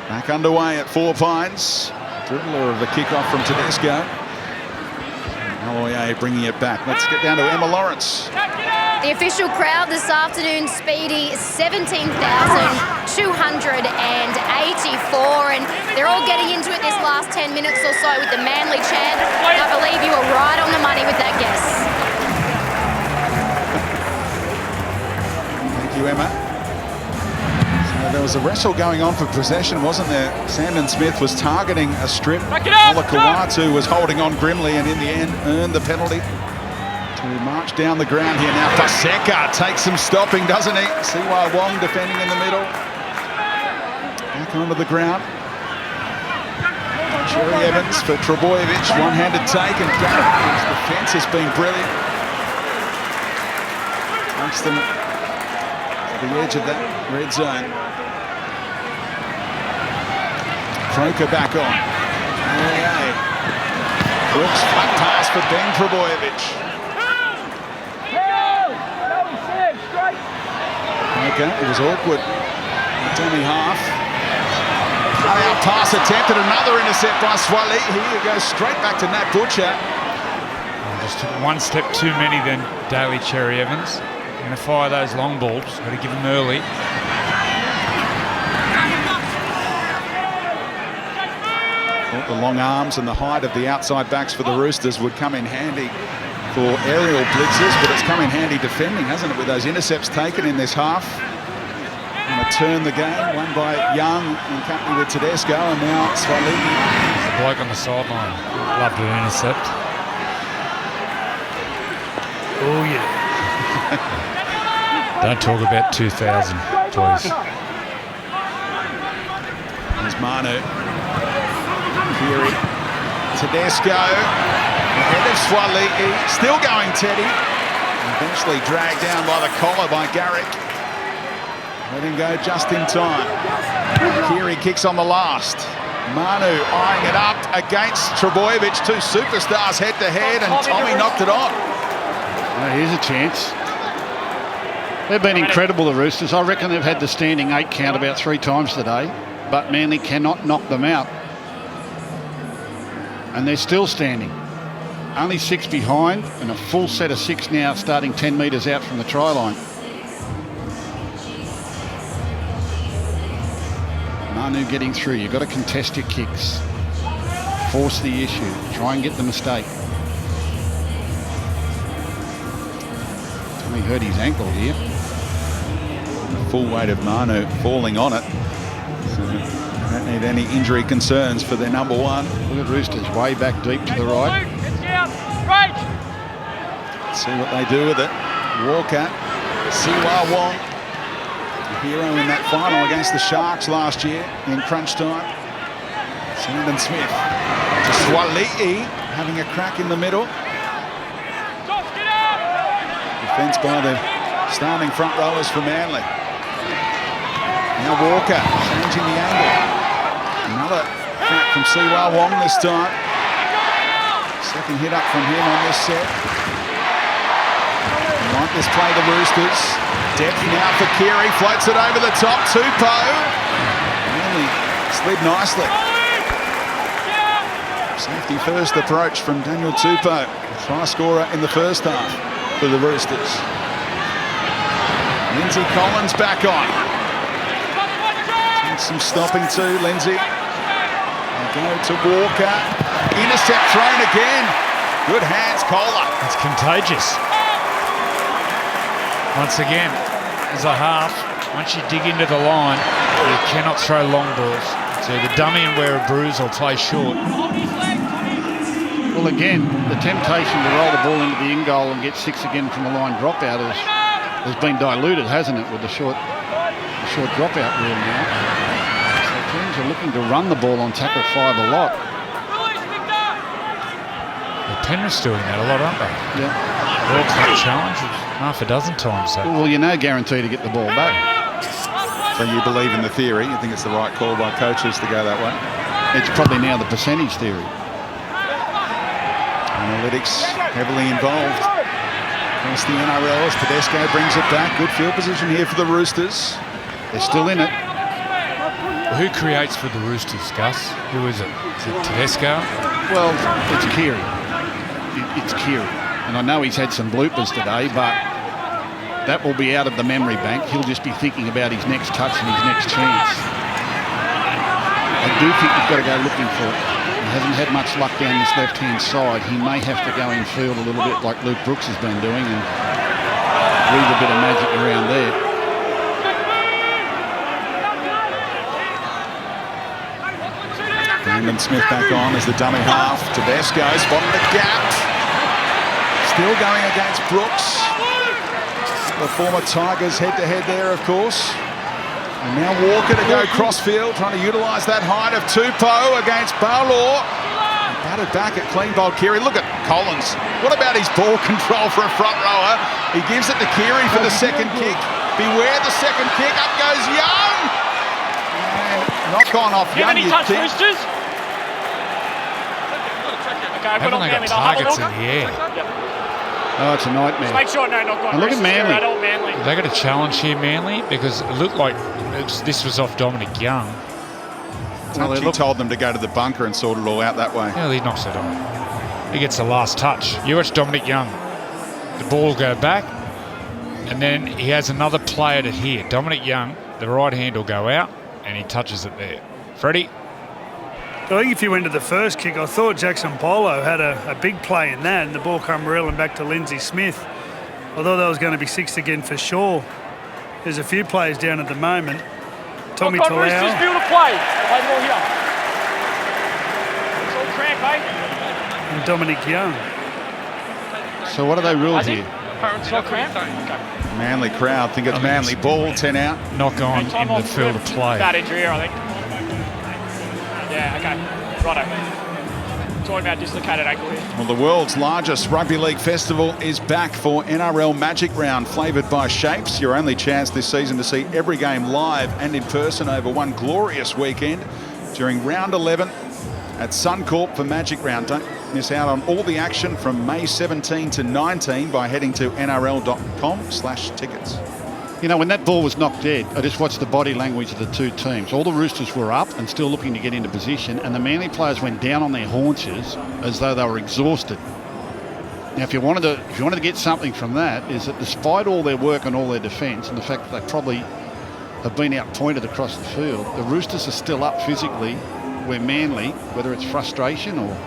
Speaker 1: Back underway at 4 Pines. Dribbler of the kickoff from Tedesco. Aloye bringing it back. Let's get down to Emma Lawrence.
Speaker 7: The official crowd this afternoon, Speedy, 17,284, and they're all getting into it this last 10 minutes or so with the Manly chant. I believe you were right on the money with that guess.
Speaker 1: Thank you, Emma. So there was a wrestle going on for possession, wasn't there? Sandon Smith was targeting a strip. Olakawatu was holding on grimly and in the end earned the penalty. To march down the ground here now. Paseka takes some stopping, doesn't he? Siwa Wong defending in the middle. Back onto the ground. Cherry Evans for Trebojevic. One-handed take, and Garrick's defence has been brilliant. Takes them to the edge of that red zone. Kroker back on. Brooks flat pass for Ben Trebojevic. Okay, it was awkward. Dummy half. Cut-out pass attempted, another intercept by Swali. Here goes straight back to Nat Butcher.
Speaker 3: Just took one step too many than Daly Cherry Evans. Going to fire those long balls. Got to give them early.
Speaker 1: Thought the long arms and the height of the outside backs for the Roosters would come in handy for aerial blitzes, but it's come in handy defending, hasn't it, with those intercepts taken in this half. Going to turn the game, won by Young in company with Tedesco, and now Swali.
Speaker 3: The bloke on the sideline. Loved an intercept.
Speaker 5: Oh, yeah.
Speaker 3: Don't talk about 2000, please.
Speaker 1: There's Manu. Kiri. Tedesco. Ahead of Swali. Still going, Teddy. Eventually dragged down by the collar by Garrick. Let him go just in time. Kiri kicks on the last. Manu eyeing it up against Trebojevic. Two superstars head-to-head, and Tommy knocked it on.
Speaker 4: Well, here's a chance. They've been incredible, the Roosters. I reckon they've had the standing 8 count about 3 times today, but Manly cannot knock them out. And they're still standing. Only 6 behind, and a full set of 6 now starting 10 metres out from the try line. Manu getting through. You've got to contest your kicks. Force the issue. Try and get the mistake. Tommy hurt his ankle here.
Speaker 1: The full weight of Manu falling on it. So they don't need any injury concerns for their number 1.
Speaker 4: Look at Roosters way back deep to the right.
Speaker 1: See what they do with it. Walker, Siwa Wong, a hero in that final against the Sharks last year in crunch time. Brandon Smith to Swali'i, having a crack in the middle. Defence by the starting front rowers for Manly. Now Walker changing the angle. Another crack from Siwa Wong this time. Second hit up from him on this set. Like this play, the Roosters. Depth now for Keary, floats it over the top. Tupou really slid nicely. Safety first approach from Daniel Tupou, try scorer in the first half for the Roosters. Lindsay Collins back on. Takes some stopping too, Lindsay. They go to Walker. Intercept thrown again. Good hands, Kohler.
Speaker 3: It's contagious. Once again, as a half, once you dig into the line, you cannot throw long balls. So the dummy and wear a bruise or play short.
Speaker 4: Well, again, the temptation to roll the ball into the in goal and get 6 again from the line dropout has been diluted, hasn't it, with the short dropout rule now. So teams are looking to run the ball on tackle 5 a lot.
Speaker 3: Well, Penrith's doing that a lot, aren't they?
Speaker 4: Yeah.
Speaker 3: World Cup challenge half a dozen times. So.
Speaker 4: Well, you're no guarantee to get the ball back.
Speaker 1: So you believe in the theory? You think it's the right call by coaches to go that way?
Speaker 4: It's probably now the percentage theory.
Speaker 1: Analytics heavily involved. Across the NRL as Tedesco brings it back. Good field position here for the Roosters.
Speaker 4: They're still in it.
Speaker 3: Well, who creates for the Roosters, Gus? Who is it? Is it Tedesco?
Speaker 4: Well, it's Keary. It's Keary. And I know he's had some bloopers today, but that will be out of the memory bank. He'll just be thinking about his next touch and his next chance. I do think you've got to go looking for it. He hasn't had much luck down this left-hand side. He may have to go in field a little bit like Luke Brooks has been doing and weave a bit of magic around there.
Speaker 1: Brandon Smith back on as the dummy half. Tedesco spotting the gap. Still going against Brooks. The former Tigers head-to-head there, of course. And now Walker to go crossfield, trying to utilise that height of Tupou against Barlaw. Batted back at clean ball Keary. Look at Collins. What about his ball control for a front rower? He gives it to Keary for the second kick. Beware the second kick. Up goes Young. And knock on off Young,
Speaker 2: you'd
Speaker 1: think.
Speaker 2: Roosters? Okay,
Speaker 3: Haven't they got targets in the air?
Speaker 2: Yep.
Speaker 4: Oh, it's a nightmare.
Speaker 2: Make sure no knock on.
Speaker 4: And look at Manly.
Speaker 2: Manly.
Speaker 3: They got a challenge here, Manly, because it looked like this was off Dominic Young.
Speaker 1: Well, he told them to go to the bunker and sort it all out that way.
Speaker 3: Yeah, he knocks it on. He gets the last touch. You watch Dominic Young. The ball will go back, and then he has another player to here. Dominic Young, the right hand will go out, and he touches it there. Freddie?
Speaker 5: I think if you went to the first kick, I thought Jackson Polo had a big play in that, and the ball come reeling back to Lindsay Smith. Although that was going to be 6 again for sure. There's a few players down at the moment. Tommy Talau.
Speaker 2: Roosters, field of play. Play the ball here. It's all cramp, eh?
Speaker 5: And Dominic Young.
Speaker 4: So what are they ruled here?
Speaker 2: It's not cramp? Okay.
Speaker 1: Manly crowd think it's Manly ball, 10 out.
Speaker 3: Knock on in the field of play.
Speaker 2: Bad injury here, I think. Yeah, okay. Righto. Talking about dislocated ankle here.
Speaker 1: Well, the world's largest rugby league festival is back for NRL Magic Round, flavoured by Shapes. Your only chance this season to see every game live and in person over one glorious weekend. during round 11 at Suncorp for Magic Round. Don't miss out on all the action from May 17 to 19 by heading to nrl.com/tickets.
Speaker 4: You know, when that ball was knocked dead, I just watched the body language of the two teams. All the Roosters were up and still looking to get into position, and the Manly players went down on their haunches as though they were exhausted. Now, if you wanted to get something from that, is that despite all their work and all their defence, and the fact that they probably have been outpointed across the field, the Roosters are still up physically, where Manly, whether it's frustration or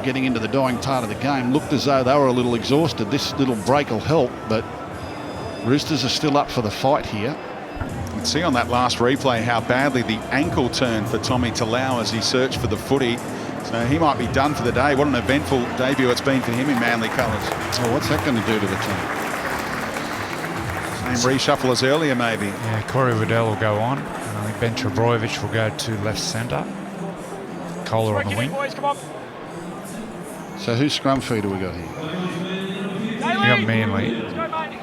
Speaker 4: getting into the dying part of the game, looked as though they were a little exhausted. This little break will help, but Roosters are still up for the fight here.
Speaker 1: You can see on that last replay how badly the ankle turned for Tommy Talau as he searched for the footy. So he might be done for the day. What an eventful debut it's been for him in Manly colours.
Speaker 4: So what's that going to do to the team?
Speaker 1: Same reshuffle as earlier, maybe.
Speaker 3: Yeah, Corey Waddell will go on. And I think Ben Trebojevic will go to left centre. Kohler on the wing.
Speaker 2: Boys, come on.
Speaker 4: So whose scrum feeder we got here?
Speaker 3: We got Manly.
Speaker 2: Let's go, mate.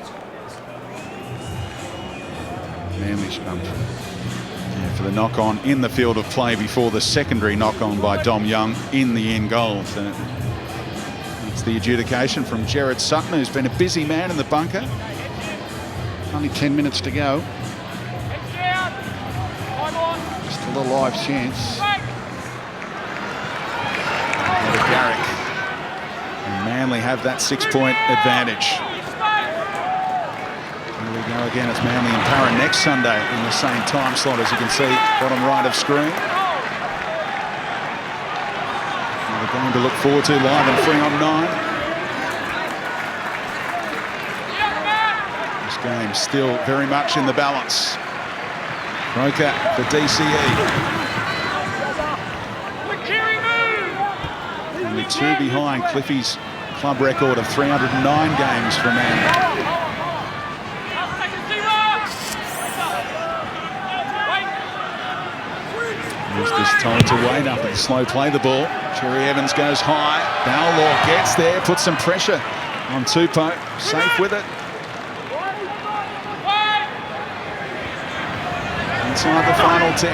Speaker 4: Manly scrum feeder.
Speaker 1: Yeah, for the knock-on in the field of play before the secondary knock-on by Dom Young in the end goal. So it's the adjudication from Jared Sutton, who's been a busy man in the bunker.
Speaker 4: Only 10 minutes to go.
Speaker 2: Heads down. Time on.
Speaker 4: Still a live chance.
Speaker 2: Break.
Speaker 1: To Garrick. And Manly have that 6-point advantage. Here we go again. It's Manly and Para next Sunday in the same time slot, as you can see, bottom right of screen. Another game to look forward to live and free on 9. This game still very much in the balance. Kroker for DCE. Only 2 behind Cliffy's club record of 309 games for Manly. Roosters told to wait up and slow play the ball. Cherry Evans goes high. Bowlaw gets there, puts some pressure on Tupou. Safe with it. Inside the final 10.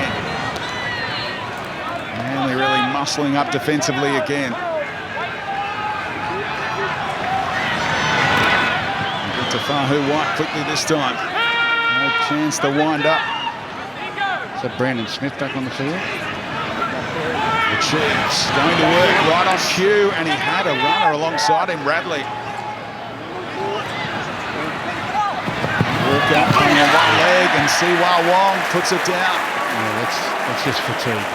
Speaker 1: Manly really muscling up defensively again. Get to Fahu White quickly this time. No chance to wind up.
Speaker 4: Is that Brandon Smith back on the field?
Speaker 1: The chance going to work right on cue, and he had a runner alongside him, Radley. Walk out on one leg, and Siwa Wong puts it down.
Speaker 4: Yeah, that's just fatigue.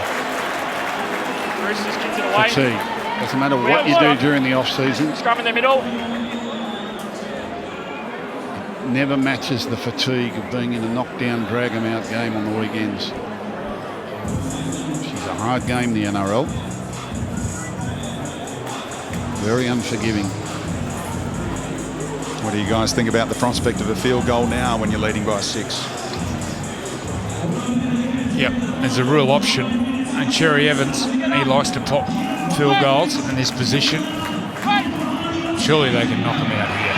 Speaker 2: Roosters kicks it away.
Speaker 4: Fatigue. Doesn't matter what you do during the off-season.
Speaker 2: Scrum in the middle.
Speaker 4: Never matches the fatigue of being in a knockdown, drag-em-out game on the weekends. She's a hard game, the NRL. Very unforgiving.
Speaker 1: What do you guys think about the prospect of a field goal now when you're leading by 6?
Speaker 3: Yep, there's a real option. And Cherry Evans, he likes to pop field goals in this position. Surely they can knock him out here.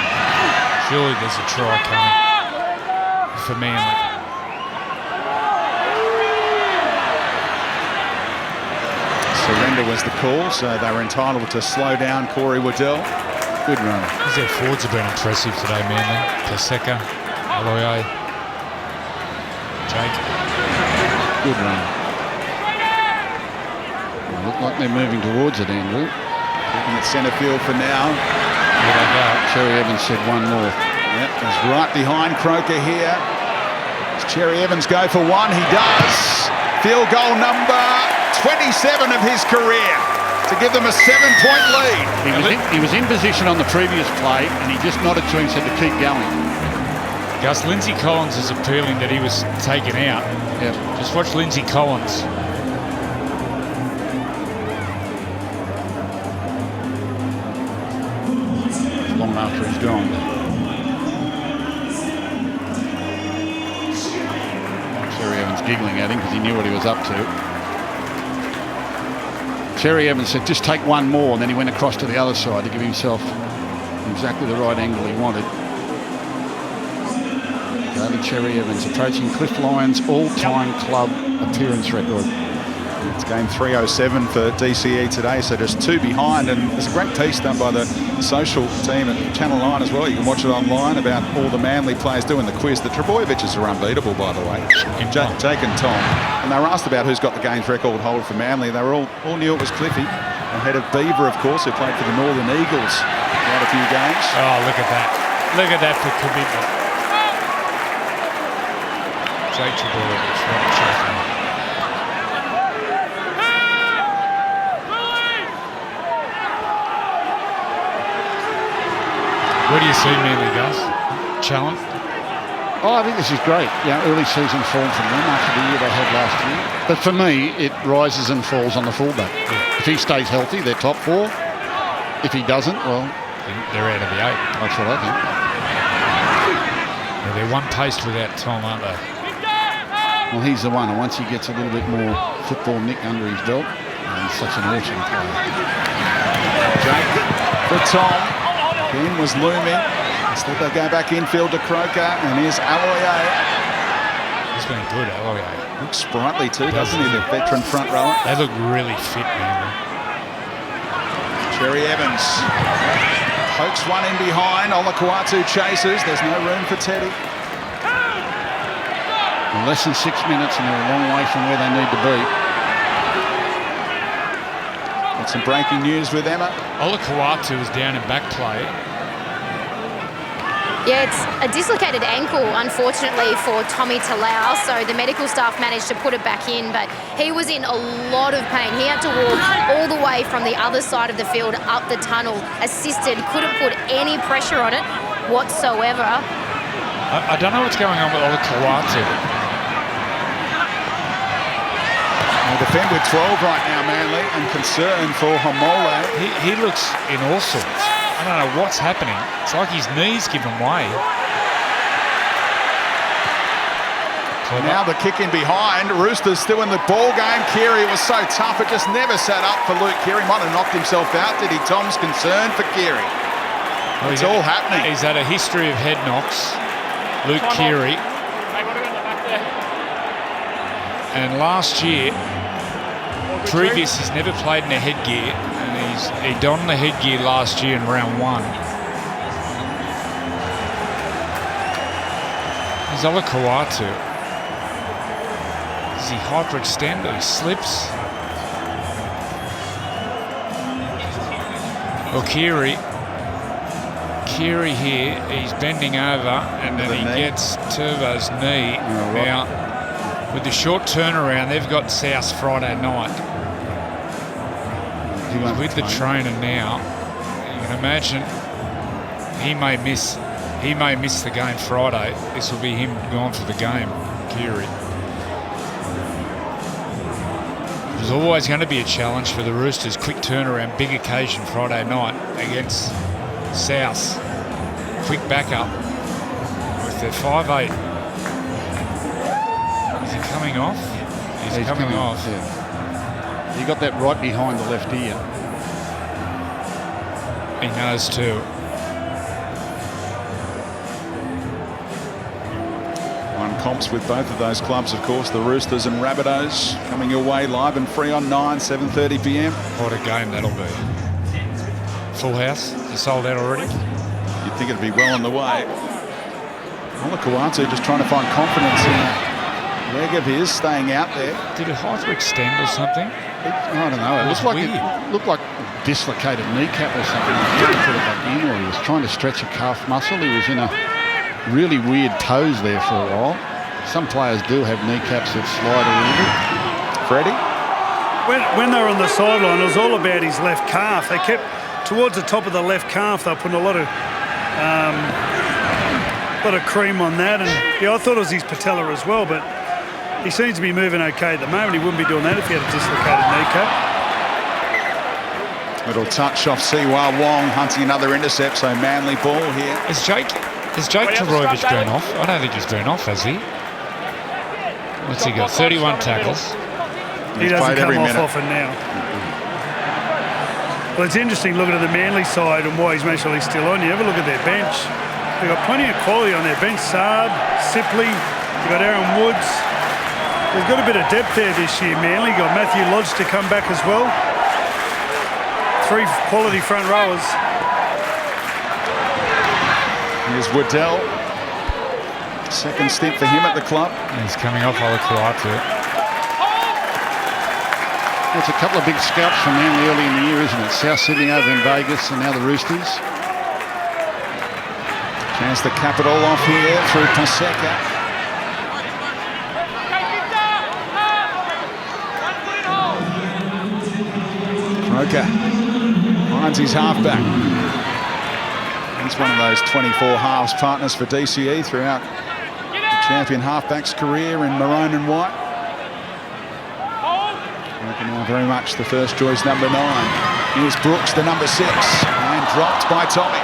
Speaker 3: Surely there's a try coming for Manly.
Speaker 1: Surrender was the call, so they were entitled to slow down Corey Waddell. Good run.
Speaker 3: Their forwards have been impressive today, Manly. Tedesco, Aloiai, Jake.
Speaker 4: Good run. They look like they're moving towards it, Andrew.
Speaker 1: Looking at centre field for now.
Speaker 3: Here they go.
Speaker 4: Cherry Evans said one more.
Speaker 1: Yep, he's right behind Kroker here. Does Cherry Evans go for one? He does. Field goal number 27 of his career to give them a 7-point lead.
Speaker 4: He was in position on the previous play, and he just nodded to him and said to keep going.
Speaker 3: Gus, Lindsay Collins is appealing that he was taken out.
Speaker 4: Yep.
Speaker 3: Just watch Lindsay Collins.
Speaker 4: Long after he's gone. Cherry Evans giggling at him because he knew what he was up to. Cherry Evans said, just take one more, and then he went across to the other side to give himself exactly the right angle he wanted. Cherry Evans approaching Cliff Lyons' all-time club appearance record.
Speaker 1: It's game 307 for DCE today, so just 2 behind. And there's a great piece done by the social team at Channel 9 as well. You can watch it online about all the Manly players doing the quiz. The Trebojeviches are unbeatable, by the way. Jake and Tom. And they were asked about who's got the games record holder for Manly. They were all knew it was Cliffy, ahead of Beaver, of course, who played for the Northern Eagles quite a few games.
Speaker 3: Oh, look at that. Look at that for commitment. Jake Trebojevic, what a champion. Where do you see Manly, Gus? Challenge?
Speaker 4: Oh, I think this is great. Early season form from them after the year they had last year. But for me, it rises and falls on the fullback. Yeah. If he stays healthy, they're top 4. If he doesn't, well,
Speaker 3: they're out of the 8.
Speaker 4: That's what I think.
Speaker 3: Yeah, they're one taste without Tom, aren't they?
Speaker 4: Well, he's the one, and once he gets a little bit more football nick under his belt, he's such an awesome player.
Speaker 1: Jake for Tom. Ben was looming. Instead they go back infield to Kroker, and here's Aloye.
Speaker 3: He's been good, Aloye.
Speaker 1: Looks sprightly too, doesn't he, the veteran front rower?
Speaker 3: They look really fit, man.
Speaker 1: Cherry Evans pokes one in behind. Olakau'atu chases. There's no room for Teddy.
Speaker 4: Less than 6 minutes, and they're a long way from where they need to be.
Speaker 1: Got some breaking news with Emma.
Speaker 3: Olakau'atu is down in back play.
Speaker 7: Yeah, it's a dislocated ankle, unfortunately, for Tommy Talau, so the medical staff managed to put it back in, but he was in a lot of pain. He had to walk all the way from the other side of the field up the tunnel, assisted, couldn't put any pressure on it whatsoever.
Speaker 3: I don't know what's going on with Olakau'atu.
Speaker 1: They defend with 12 right now, Manly, and concern for Hamola.
Speaker 3: He looks in all sorts. I don't know what's happening. It's like his knees give him way.
Speaker 1: Now the kick in behind. Roosters still in the ball game. Keary was so tough, it just never sat up for Luke Keary. Might have knocked himself out, did he? Tom's concerned for Keary. Well, it's all happening.
Speaker 3: He's had a history of head knocks. Luke Keary. And last year, previous, he's never played in a headgear. He donned the headgear last year in round 1. He's Olakau'atu. Is he hyperextended? He slips. Well, Keary here, he's bending over and then he gets Turbo's knee. Now, with the short turnaround, they've got South Friday night. He's with the trainer now. You can imagine he may miss the game Friday. This will be him gone for the game, Keary. There's always going to be a challenge for the Roosters. Quick turnaround, big occasion Friday night against South. Quick backup with their 5'8". Is he coming off? He's coming off.
Speaker 4: Yeah. You got that right behind the left ear.
Speaker 3: He knows too.
Speaker 1: One comps with both of those clubs, of course, the Roosters and Rabbitohs, coming your way live and free on 9, 7:30 p.m.
Speaker 3: What a game that'll be. Full house? You sold out already?
Speaker 1: You'd think it'd be well on the way. Olakau'atu just trying to find confidence in that leg of his, staying out there.
Speaker 3: Did it hyperextend or something?
Speaker 4: I don't know. It looked like a dislocated kneecap or something. He put it back in, or he was trying to stretch a calf muscle. He was in a really weird pose there for a while. Some players do have kneecaps that slide a little bit.
Speaker 1: Freddie?
Speaker 5: When they were on the sideline, it was all about his left calf. They kept towards the top of the left calf. They were putting a lot of cream on that, and yeah, I thought it was his patella as well, but he seems to be moving okay at the moment. He wouldn't be doing that if he had a dislocated kneecap.
Speaker 1: Little touch off Siwa Wong, hunting another intercept, so Manly ball here.
Speaker 3: Has Jake Trebojevic gone off? I don't think he's gone off, has he? What's he got? 31 tackles.
Speaker 5: He doesn't come off often now. Well, it's interesting looking at the Manly side and why he's actually still on. You have a look at their bench. They've got plenty of quality on their bench. Saab, Sipley, you've got Aaron Woods. They've got a bit of depth there this year, Manly. Got Matthew Lodge to come back as well. 3 quality front rowers.
Speaker 1: Here's Waddell. Second stint for him at the club.
Speaker 3: He's coming off Olakuatu.
Speaker 4: It's a couple of big scalps from Manly early in the year, isn't it? South Sydney over in Vegas and now the Roosters.
Speaker 1: Chance to cap it all off here through Paseka. Kroker finds his halfback. He's one of those 24 halves partners for DCE throughout the champion halfback's career in maroon and white. Kroker now very much the first choice number 9. Here's Brooks, the number 6, and dropped by Tommy.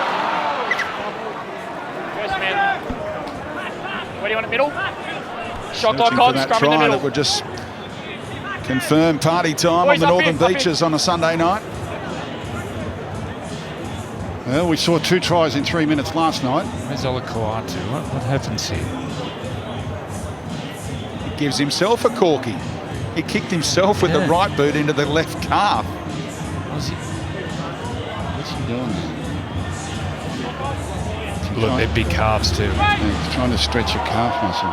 Speaker 2: First man. Where do you want it, middle? Shot
Speaker 1: Searching
Speaker 2: clock on,
Speaker 1: for that
Speaker 2: scrum in the
Speaker 1: try
Speaker 2: middle.
Speaker 1: that would just confirm party time
Speaker 2: Boys,
Speaker 1: on the
Speaker 2: up
Speaker 1: Northern
Speaker 2: in, up
Speaker 1: Beaches on a Sunday night.
Speaker 4: Well, we saw 2 tries in 3 minutes last night.
Speaker 3: Where's Olakuatu? What happens here?
Speaker 1: He gives himself a corky. He kicked himself with the right boot into the left calf.
Speaker 4: What's he doing?
Speaker 3: Look, they're big calves too.
Speaker 4: He's trying to stretch a calf muscle.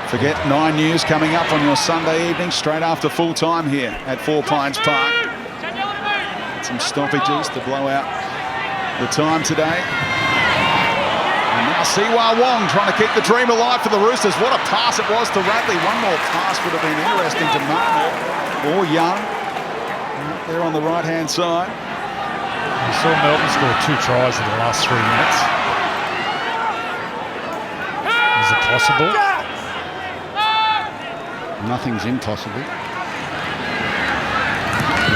Speaker 1: Forget 9 News coming up on your Sunday evening, straight after full time here at 4 Pines Park. Some stoppages to blow out the time today. And now Siwa Wong trying to keep the dream alive for the Roosters. What a pass it was to Radley. One more pass would have been interesting to Manu or Young. There on the right-hand side.
Speaker 3: We saw Melbourne score 2 tries in the last 3 minutes. Is it possible?
Speaker 4: Nothing's impossible.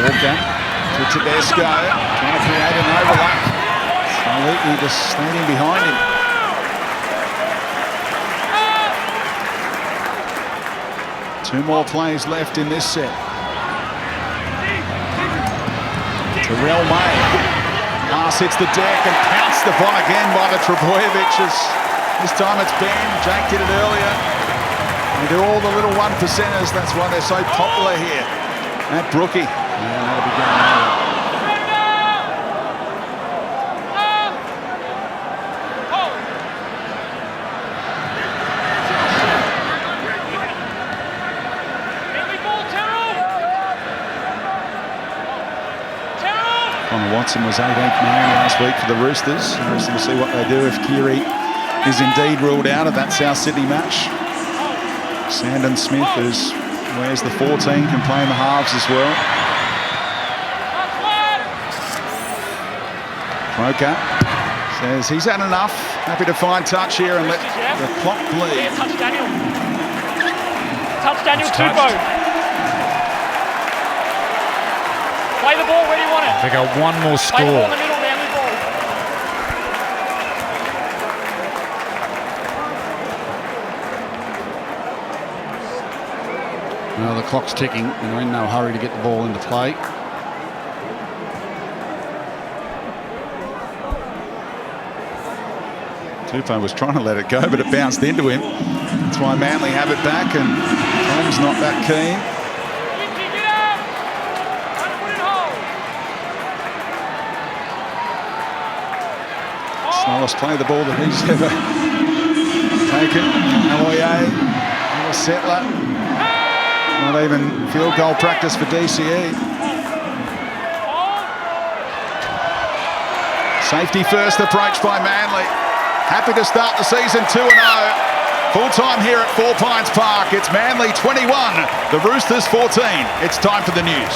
Speaker 1: Walker to Tedesco, trying to create an overlap. Absolutely just standing behind him. Two more plays left in this set. Terrell May. Pass hits the deck and pounced upon again by the Trebojeviches. This time it's Ben. Jake did it earlier. They do all the little 1%ers. That's why they're so popular here at Brookie. Yeah, that'll be going over. Connor Watson was 18th man last week for the Roosters. Interesting to see what they do if Keary is indeed ruled out of that South Sydney match. Sandon Smith, who wears the 14, can play in the halves as well. Kroker says he's had enough. Happy to find touch here and let the clock bleed.
Speaker 2: Yeah, touch Daniel. Touch Daniel Tupou. Play the ball where do you want it?
Speaker 3: They got one more
Speaker 2: Play the ball in
Speaker 3: score.
Speaker 2: the middle, Manly ball.
Speaker 4: Well, the clock's ticking and we're in no hurry to get the ball into play.
Speaker 1: Tupou was trying to let it go, but it bounced into him. That's why Manly have it back, and Tom's not that keen. Snellus play the ball that he's ever taken. Aloye, little settler. Not even field goal practice for DCE. Safety first approach by Manly. Happy to start the season 2-0. Full time here at 4 Pines Park. It's Manly 21, the Roosters 14. It's time for the news.